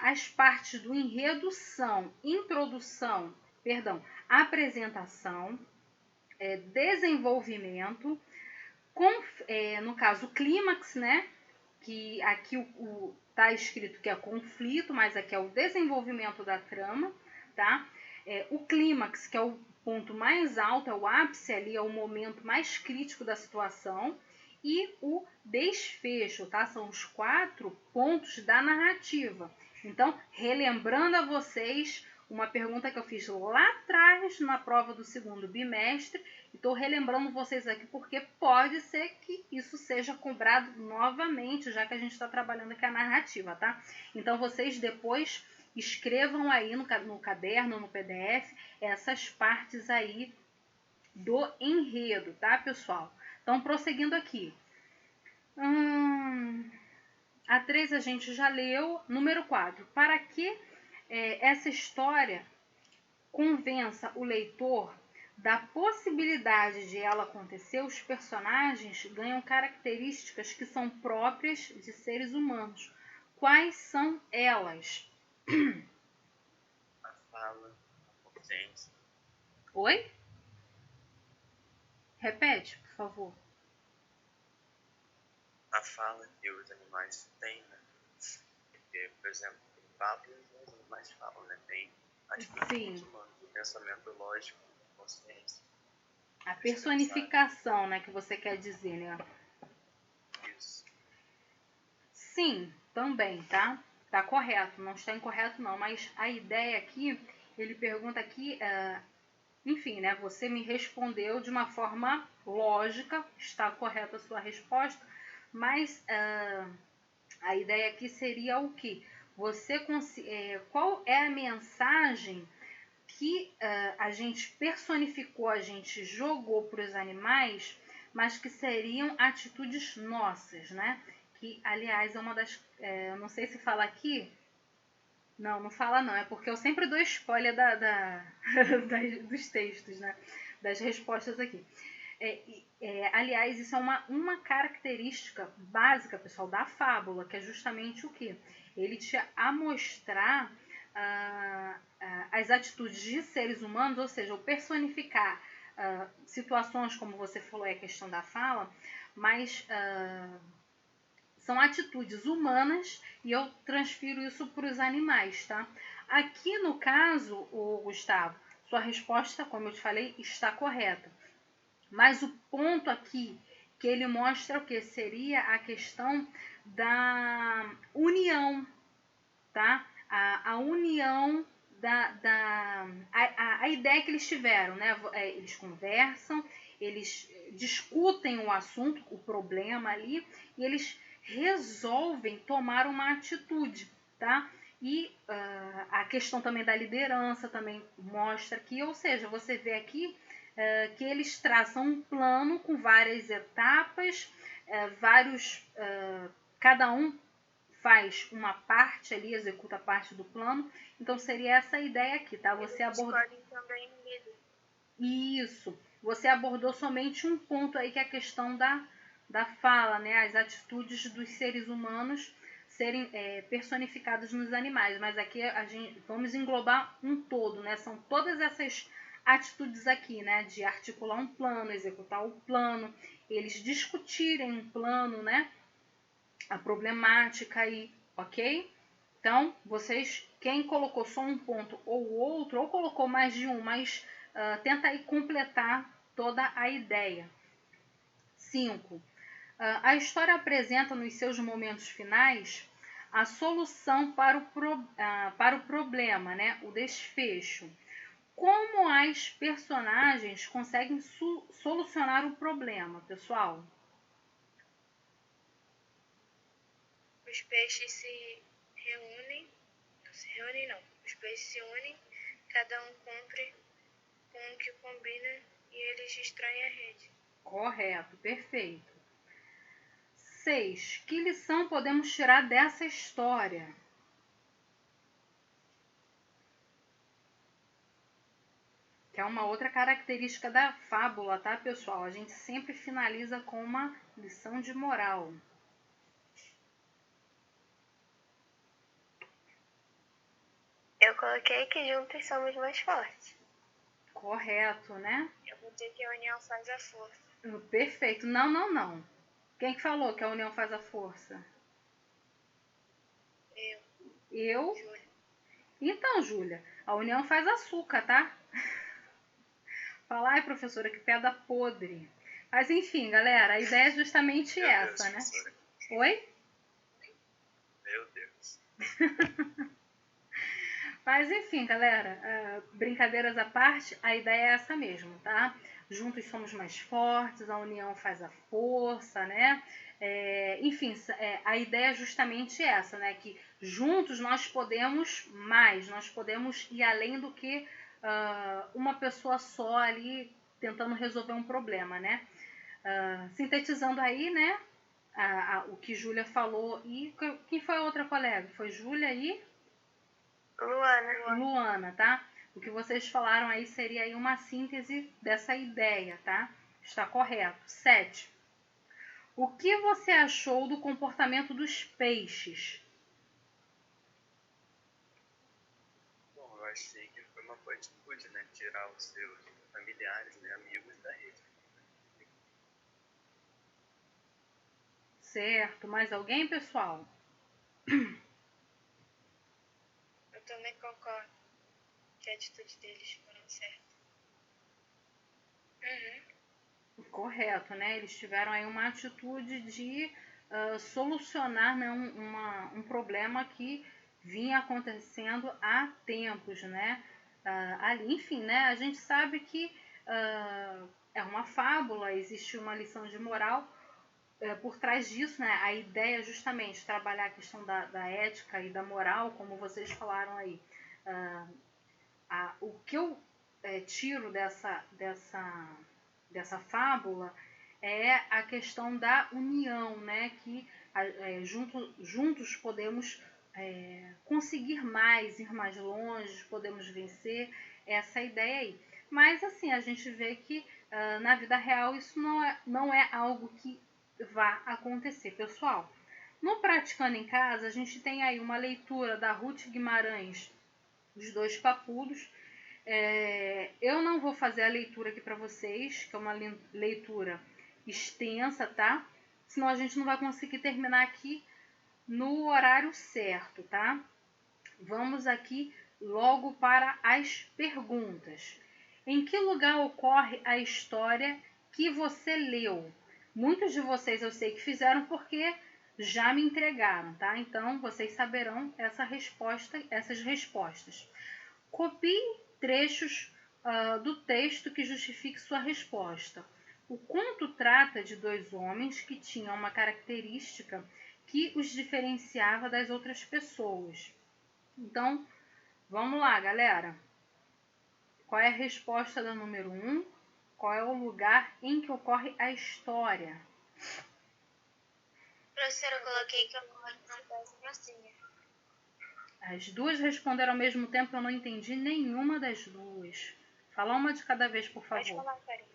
S1: As partes do enredo são apresentação, desenvolvimento, no caso, clímax, né? Que aqui tá escrito que é conflito, mas aqui é o desenvolvimento da trama, tá? O clímax, que é o ponto mais alto, é o ápice ali, é o momento mais crítico da situação, e o desfecho, tá? São os 4 pontos da narrativa. Então, relembrando a vocês uma pergunta que eu fiz lá atrás na prova do 2º bimestre, e estou relembrando vocês aqui porque pode ser que isso seja cobrado novamente, já que a gente está trabalhando aqui a narrativa, tá? Então, vocês depois escrevam aí no caderno, no PDF, essas partes aí do enredo, tá, pessoal? Então, prosseguindo aqui. A 3 a gente já leu. Número 4. Para que essa história convença o leitor da possibilidade de ela acontecer, os personagens ganham características que são próprias de seres humanos. Quais são elas?
S2: A fala, a consciência.
S1: Oi? Repete, por favor.
S2: A fala que os animais têm, né? Porque, por exemplo, tem fábulas e os animais falam, né? Tem atitudes humanas, o pensamento lógico, a consciência.
S1: A personificação, né, que você quer dizer, né?
S2: Isso.
S1: Sim, também, tá? Tá correto, não está incorreto não, mas a ideia aqui, ele pergunta aqui, enfim, né, você me respondeu de uma forma lógica, está correta a sua resposta, mas a ideia aqui seria o quê? Qual é a mensagem que a gente personificou, a gente jogou para os animais, mas que seriam atitudes nossas, né? Que, aliás, é uma das... não sei se fala aqui. Não fala não. É porque eu sempre dou spoiler dos textos, né? Das respostas aqui. Aliás, isso é uma característica básica, pessoal, da fábula, que é justamente o quê? Ele te amostrar as atitudes de seres humanos, ou seja, o personificar situações, como você falou, é a questão da fala, mas são atitudes humanas e eu transfiro isso para os animais, tá? Aqui no caso, Gustavo, sua resposta, como eu te falei, está correta. Mas o ponto aqui que ele mostra o que seria a questão da união, tá? A união a ideia que eles tiveram, né? Eles conversam, eles discutem o assunto, o problema ali, e eles resolvem tomar uma atitude, tá? E a questão também da liderança também mostra aqui, ou seja, você vê aqui que eles traçam um plano com várias etapas, cada um faz uma parte ali, executa parte do plano. Então seria essa a ideia aqui, tá? Você abordou
S3: também
S1: isso. Você abordou somente um ponto aí, que é a questão da fala, né? As atitudes dos seres humanos serem personificadas nos animais. Mas aqui a gente vamos englobar um todo, né? São todas essas atitudes aqui, né? De articular um plano, executar o plano, eles discutirem um plano, né? A problemática aí, ok? Então, vocês, quem colocou só um ponto ou outro, ou colocou mais de um, mas tenta aí completar toda a ideia. 5. A história apresenta nos seus momentos finais a solução para o problema, né? O desfecho. Como as personagens conseguem solucionar o problema, pessoal?
S3: Os peixes se reúnem, os peixes se unem, cada um cumpre com o que combina e eles destroem a rede.
S1: Correto, perfeito. 6. Que lição podemos tirar dessa história? Que é uma outra característica da fábula, tá, pessoal? A gente sempre finaliza com uma lição de moral.
S4: Eu coloquei que juntos somos mais fortes.
S1: Correto, né?
S3: Eu botei que a união faz a força.
S1: Perfeito. Não. Quem que falou que a união faz a força? Eu?
S3: Júlia.
S1: Então, Júlia, a união faz açúcar, tá? Fala, ai, professora, que pedra podre. Mas enfim, galera, a ideia é justamente essa, né?
S2: Professora.
S1: Oi?
S2: Meu Deus.
S1: Mas enfim, galera, brincadeiras à parte, a ideia é essa mesmo, tá? Juntos somos mais fortes, a união faz a força, né? Enfim, a ideia é justamente essa, né? Que juntos nós podemos mais, nós podemos ir além do que uma pessoa só ali tentando resolver um problema, né? Sintetizando aí, né? O que Júlia falou e quem foi a outra colega? Foi Júlia e Luana, tá? O que vocês falaram aí seria aí uma síntese dessa ideia, tá? Está correto. 7. O que você achou do comportamento dos peixes?
S2: Bom, eu achei que foi uma boa atitude, né? Tirar os seus familiares, né? Amigos da rede.
S1: Certo. Mais alguém, pessoal?
S3: Eu também concordo que a atitude deles foram certas.
S1: Correto, né? Eles tiveram aí uma atitude de solucionar, né, um problema que vinha acontecendo há tempos, né? Ali, enfim, né? A gente sabe que é uma fábula, existe uma lição de moral por trás disso, né? A ideia é justamente trabalhar a questão da ética e da moral, como vocês falaram aí. O que eu tiro dessa fábula é a questão da união, né? Que juntos podemos conseguir mais, ir mais longe, podemos vencer, essa ideia aí. Mas assim, a gente vê que na vida real isso não é algo que vá acontecer, pessoal. No Praticando em Casa, a gente tem aí uma leitura da Ruth Guimarães, Os Dois Papudos. Eu não vou fazer a leitura aqui para vocês, que é uma leitura extensa, tá? Senão a gente não vai conseguir terminar aqui no horário certo, tá? Vamos aqui logo para as perguntas. Em que lugar ocorre a história que você leu? Muitos de vocês eu sei que fizeram porque já me entregaram, tá? Então vocês saberão essas respostas. Copie trechos do texto que justifique sua resposta. O conto trata de dois homens que tinham uma característica que os diferenciava das outras pessoas. Então, vamos lá, galera. Qual é a resposta da número 1? Qual é o lugar em que ocorre a história?
S3: Professora, eu coloquei que ocorre na cidade Gracinha.
S1: As duas responderam ao mesmo tempo, eu não entendi nenhuma das duas. Fala uma de cada vez, por favor.
S3: Pode falar, Karine.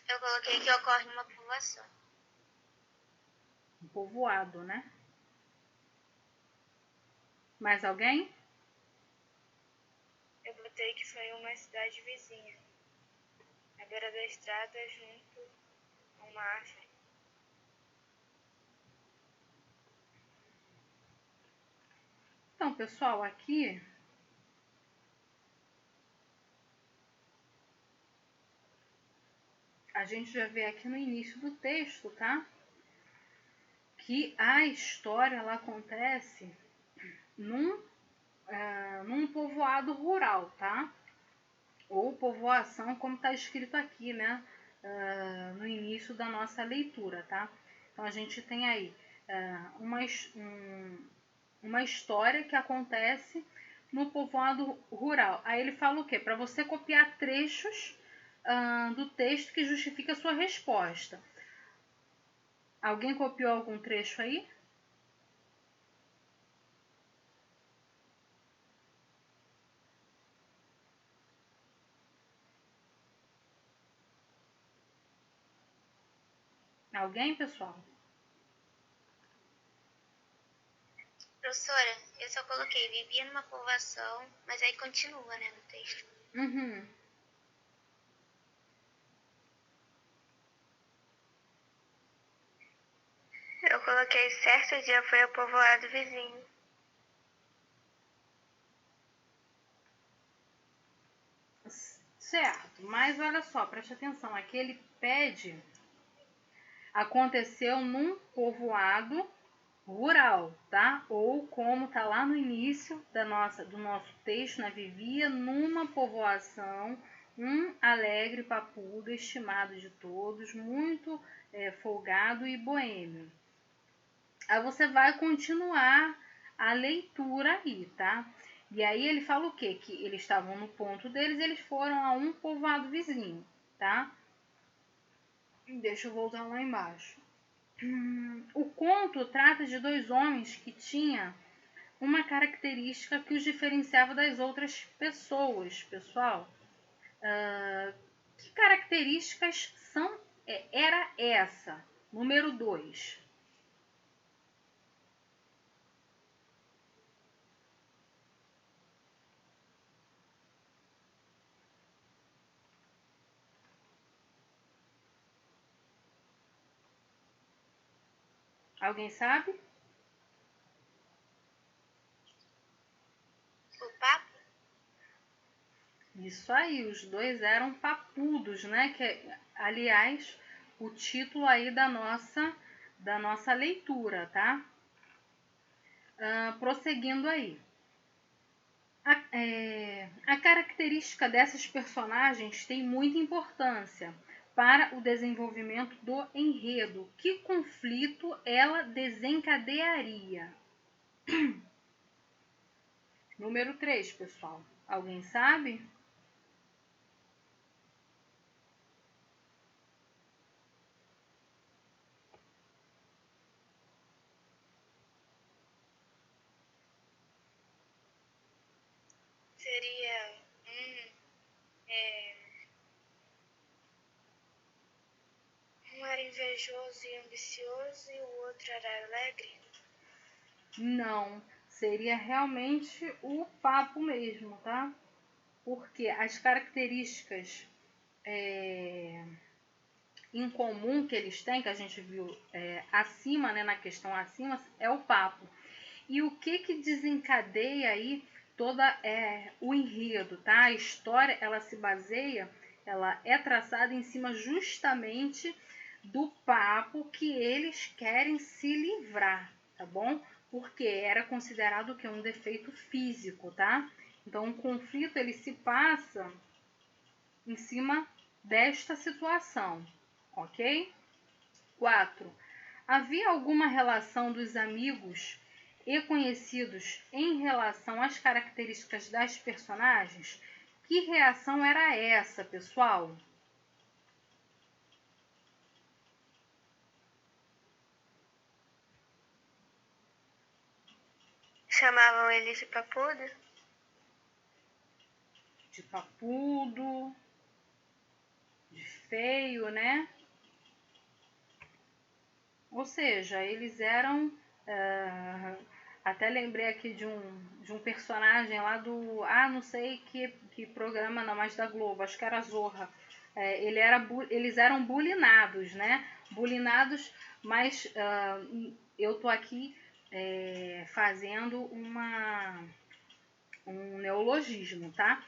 S3: Eu coloquei que ocorre numa povoação.
S1: Um povoado, né? Mais alguém?
S3: Eu botei que foi uma cidade vizinha, à beira da estrada, junto a uma árvore.
S1: Então, pessoal, aqui a gente já vê aqui no início do texto, tá? que a história ela acontece num povoado rural, tá? Ou povoação, como está escrito aqui, né? No início da nossa leitura, tá? Então a gente tem aí uma história que acontece no povoado rural. Aí ele fala o quê? Para você copiar trechos do texto que justifica a sua resposta. Alguém copiou algum trecho aí? Alguém, pessoal?
S3: Professora, eu só coloquei vivia numa povoação, mas aí continua, né, no texto.
S1: Uhum.
S4: Eu coloquei certo dia foi ao povoado vizinho.
S1: Certo, mas olha só, preste atenção. Aqui ele pede aconteceu num povoado rural, tá? Ou como tá lá no início do nosso texto, né? Vivia numa povoação um alegre papudo, estimado de todos, muito folgado e boêmio. Aí você vai continuar a leitura aí, tá? E aí ele fala o quê? Que eles estavam no ponto deles, eles foram a um povoado vizinho, tá? Deixa eu voltar lá embaixo. O conto trata de dois homens que tinham uma característica que os diferenciava das outras pessoas, pessoal. Que características era essa? Número 2. Alguém sabe?
S3: O papo?
S1: Isso aí, os dois eram papudos, né? Que, aliás, o título aí da nossa leitura, tá? Prosseguindo aí. A característica dessas personagens tem muita importância para o desenvolvimento do enredo. Que conflito ela desencadearia? Número 3, pessoal. Alguém sabe?
S3: Seria um era invejoso e ambicioso e o outro era alegre?
S1: Não, seria realmente o papo mesmo, tá? Porque as características em comum que eles têm, que a gente viu acima, né, na questão acima, é o papo. E o que desencadeia aí toda o enredo, tá? A história, ela se baseia, ela é traçada em cima justamente do papo que eles querem se livrar, tá bom? Porque era considerado que um defeito físico, tá? Então, o conflito ele se passa em cima desta situação, ok? 4. Havia alguma relação dos amigos e conhecidos em relação às características das personagens? Que reação era essa, pessoal?
S4: Chamavam ele de papudo?
S1: De papudo, de feio, né? Ou seja, eles eram... até lembrei aqui de um personagem lá do... não sei que programa não, mas da Globo, acho que era Zorra. Eles eram bulinados, né? Bulinados, mas eu tô aqui fazendo um neologismo, tá?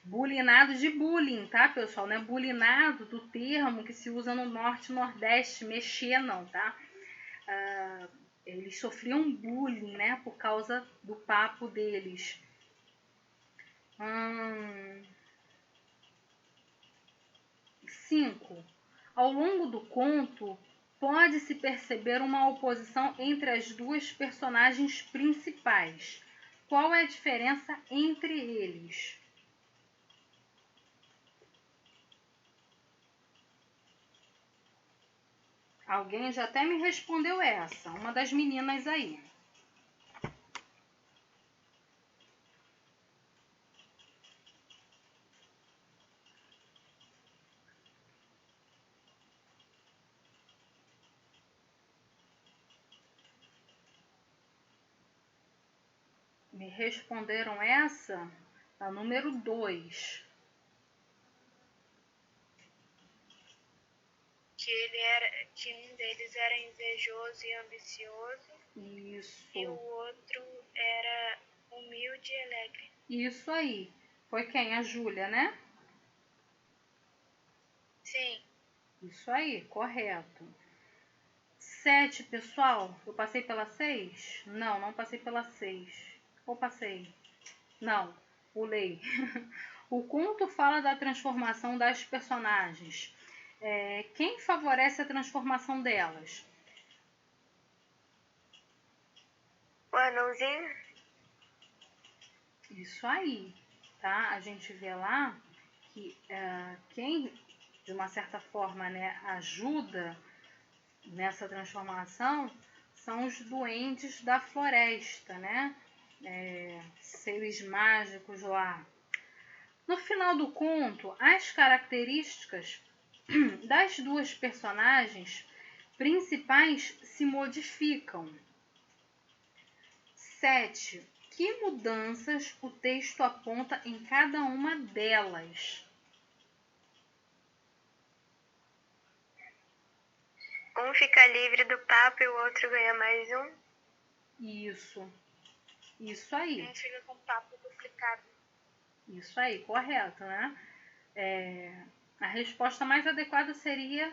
S1: Bulinado de bullying, tá, pessoal? Não é bulinado do termo que se usa no norte e nordeste, mexer não, tá? eles sofriam bullying, né, por causa do papo deles. 5. Ao longo do conto, pode-se perceber uma oposição entre as duas personagens principais. Qual é a diferença entre eles? Alguém já até me respondeu essa, uma das meninas aí. Me responderam essa, a número 2.
S3: Que um deles era invejoso e ambicioso.
S1: Isso.
S3: E o outro era humilde e alegre.
S1: Isso aí. Foi quem? A Júlia, né?
S3: Sim.
S1: Isso aí, correto. 7, pessoal. Eu passei pela 6? Não, não passei pela 6. Ou passei? Não, pulei. O conto fala da transformação das personagens. Quem favorece a transformação delas?
S4: O anãozinho?
S1: Isso aí, tá? A gente vê lá que quem, de uma certa forma, né, ajuda nessa transformação são os duendes da floresta, né? Seres mágicos lá. No final do conto, as características das duas personagens principais se modificam. 7. Que mudanças o texto aponta em cada uma delas?
S4: Um fica livre do papo e o outro ganha mais um.
S1: Isso aí.
S3: Um fica com papo duplicado.
S1: Isso aí, correto, né? A resposta mais adequada seria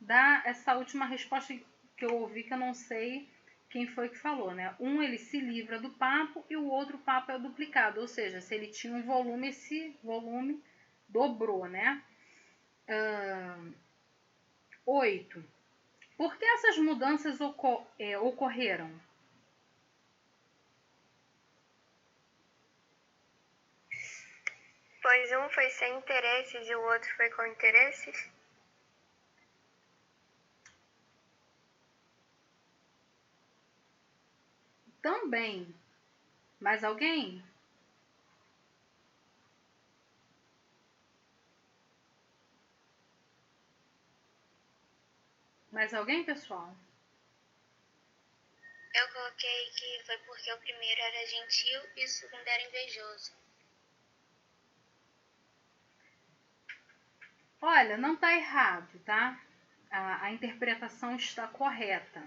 S1: dar essa última resposta que eu ouvi, que eu não sei quem foi que falou, né? Um, ele se livra do papo e o outro papo é duplicado, ou seja, se ele tinha um volume, esse volume dobrou, né? 8. Por que essas mudanças ocorreram?
S4: Pois um foi sem interesses e o outro foi com interesses.
S1: Também. Mais alguém? Mais alguém, pessoal?
S3: Eu coloquei que foi porque o primeiro era gentil e o segundo era invejoso.
S1: Olha, não está errado, tá? A interpretação está correta.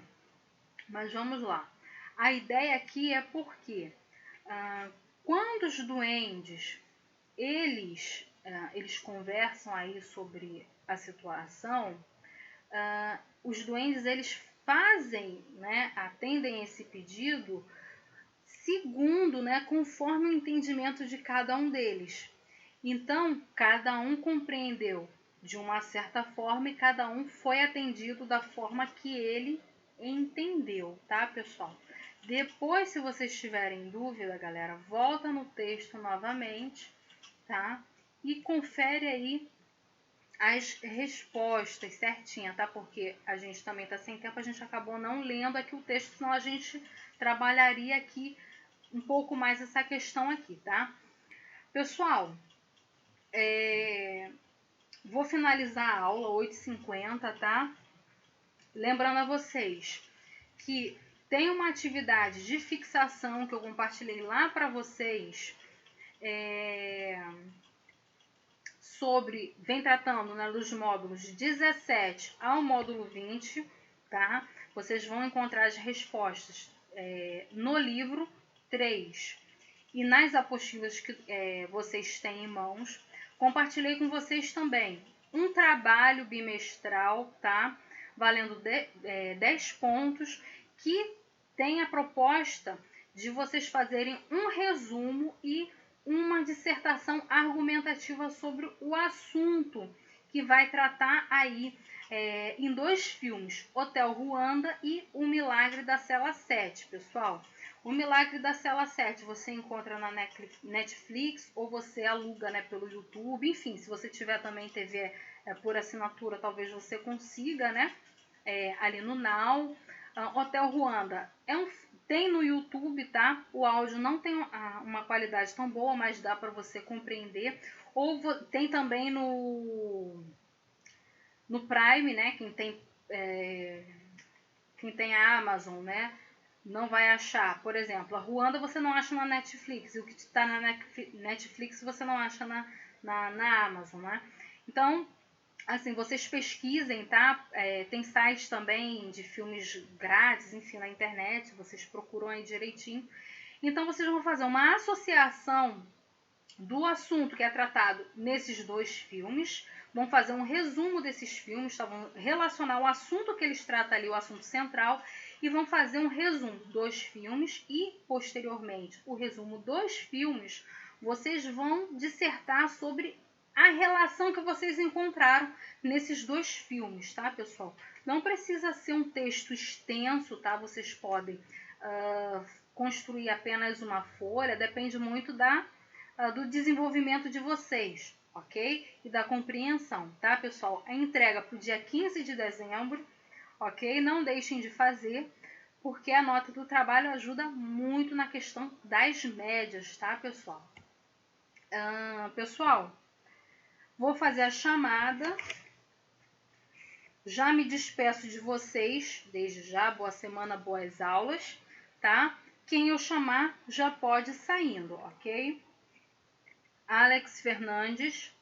S1: Mas vamos lá. A ideia aqui é porque quando os duendes eles conversam aí sobre a situação, os duendes eles fazem, né, atendem esse pedido segundo, né, conforme o entendimento de cada um deles. Então, cada um compreendeu de uma certa forma e cada um foi atendido da forma que ele entendeu, tá, pessoal? Depois, se vocês tiverem dúvida, galera, volta no texto novamente, tá? E confere aí as respostas certinha, tá? Porque a gente também tá sem tempo, a gente acabou não lendo aqui o texto, senão a gente trabalharia aqui um pouco mais essa questão aqui, tá? Pessoal, vou finalizar a aula 8h50, tá? Lembrando a vocês que tem uma atividade de fixação que eu compartilhei lá para vocês, vem tratando, né, dos módulos 17 ao módulo 20, tá? Vocês vão encontrar as respostas no livro 3 e nas apostilas que vocês têm em mãos. Compartilhei com vocês também um trabalho bimestral, tá? valendo 10 pontos, que tem a proposta de vocês fazerem um resumo e uma dissertação argumentativa sobre o assunto que vai tratar aí em 2 filmes, Hotel Ruanda e O Milagre da Cela 7, pessoal. O Milagre da Cela 7 você encontra na Netflix ou você aluga, né, pelo YouTube. Enfim, se você tiver também TV por assinatura, talvez você consiga, né, ali no Now. Hotel Ruanda tem no YouTube, tá? O áudio não tem uma qualidade tão boa, mas dá para você compreender. Ou tem também no Prime, né? Quem tem a Amazon, né? Não vai achar. Por exemplo, a Ruanda você não acha na Netflix. E o que está na Netflix você não acha na Amazon, né? Então, assim, vocês pesquisem, tá? Tem sites também de filmes grátis, enfim, na internet. Vocês procuram aí direitinho. Então, vocês vão fazer uma associação do assunto que é tratado nesses 2 filmes, vão fazer um resumo desses filmes, tá? Vão relacionar o assunto que eles tratam ali, o assunto central, e vão fazer um resumo dos filmes e, posteriormente, o resumo dos filmes, vocês vão dissertar sobre a relação que vocês encontraram nesses 2 filmes, tá, pessoal? Não precisa ser um texto extenso, tá? Vocês podem construir apenas uma folha, depende muito do desenvolvimento de vocês, ok? E da compreensão, tá, pessoal? A entrega para o dia 15 de dezembro, ok? Não deixem de fazer, porque a nota do trabalho ajuda muito na questão das médias, tá, pessoal? Pessoal, vou fazer a chamada. Já me despeço de vocês, desde já. Boa semana, boas aulas, tá? Quem eu chamar já pode ir saindo, ok? Alex Fernandes.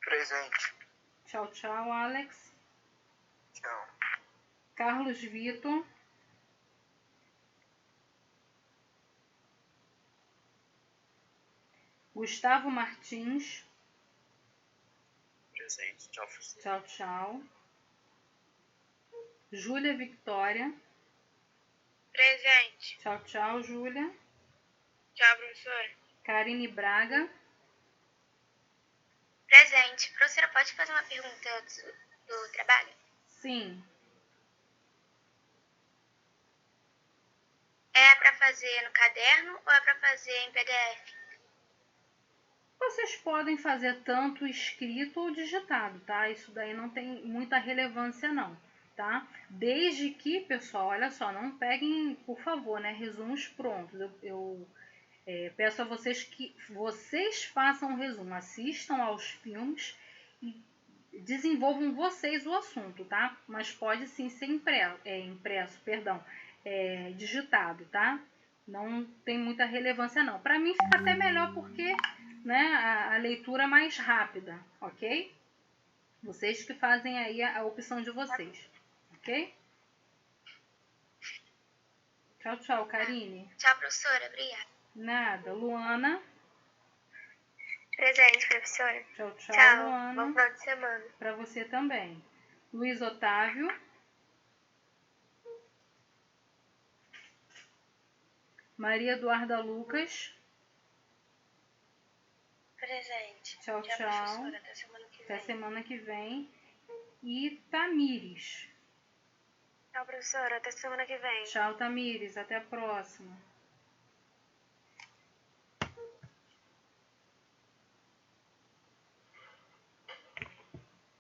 S5: Presente.
S1: Tchau, tchau, Alex.
S5: Tchau.
S1: Carlos Vitor. Gustavo Martins.
S2: Presente. Tchau, professor.
S1: Tchau, tchau. Júlia Victória.
S3: Presente.
S1: Tchau, tchau, Júlia.
S3: Tchau, professora.
S1: Karine Braga.
S6: Presente. Professora, pode fazer uma pergunta do trabalho?
S1: Sim.
S6: É para fazer no caderno ou é para fazer em PDF?
S1: Vocês podem fazer tanto escrito ou digitado, tá? Isso daí não tem muita relevância não, tá? Desde que, pessoal, olha só, não peguem, por favor, né, resumos prontos. Eu peço a vocês que vocês façam um resumo, assistam aos filmes e desenvolvam vocês o assunto, tá? Mas pode sim ser digitado, tá? Não tem muita relevância não. Para mim fica até melhor porque, né, a leitura é mais rápida, ok? Vocês que fazem aí a opção de vocês, ok? Tchau, tchau, Karine.
S6: Tchau, professora. Obrigada.
S1: Nada. Luana.
S6: Presente, professora.
S1: Tchau, tchau,
S6: Tchau.
S1: Luana.
S6: Bom final de semana.
S1: Para você também. Luiz Otávio. Maria Eduarda Lucas.
S6: Presente.
S1: Tchau, tchau.
S6: Professora. Até semana que vem.
S1: Até semana que vem. E Tamires.
S6: Tchau, professora. Até semana que vem.
S1: Tchau, Tamires. Até a próxima.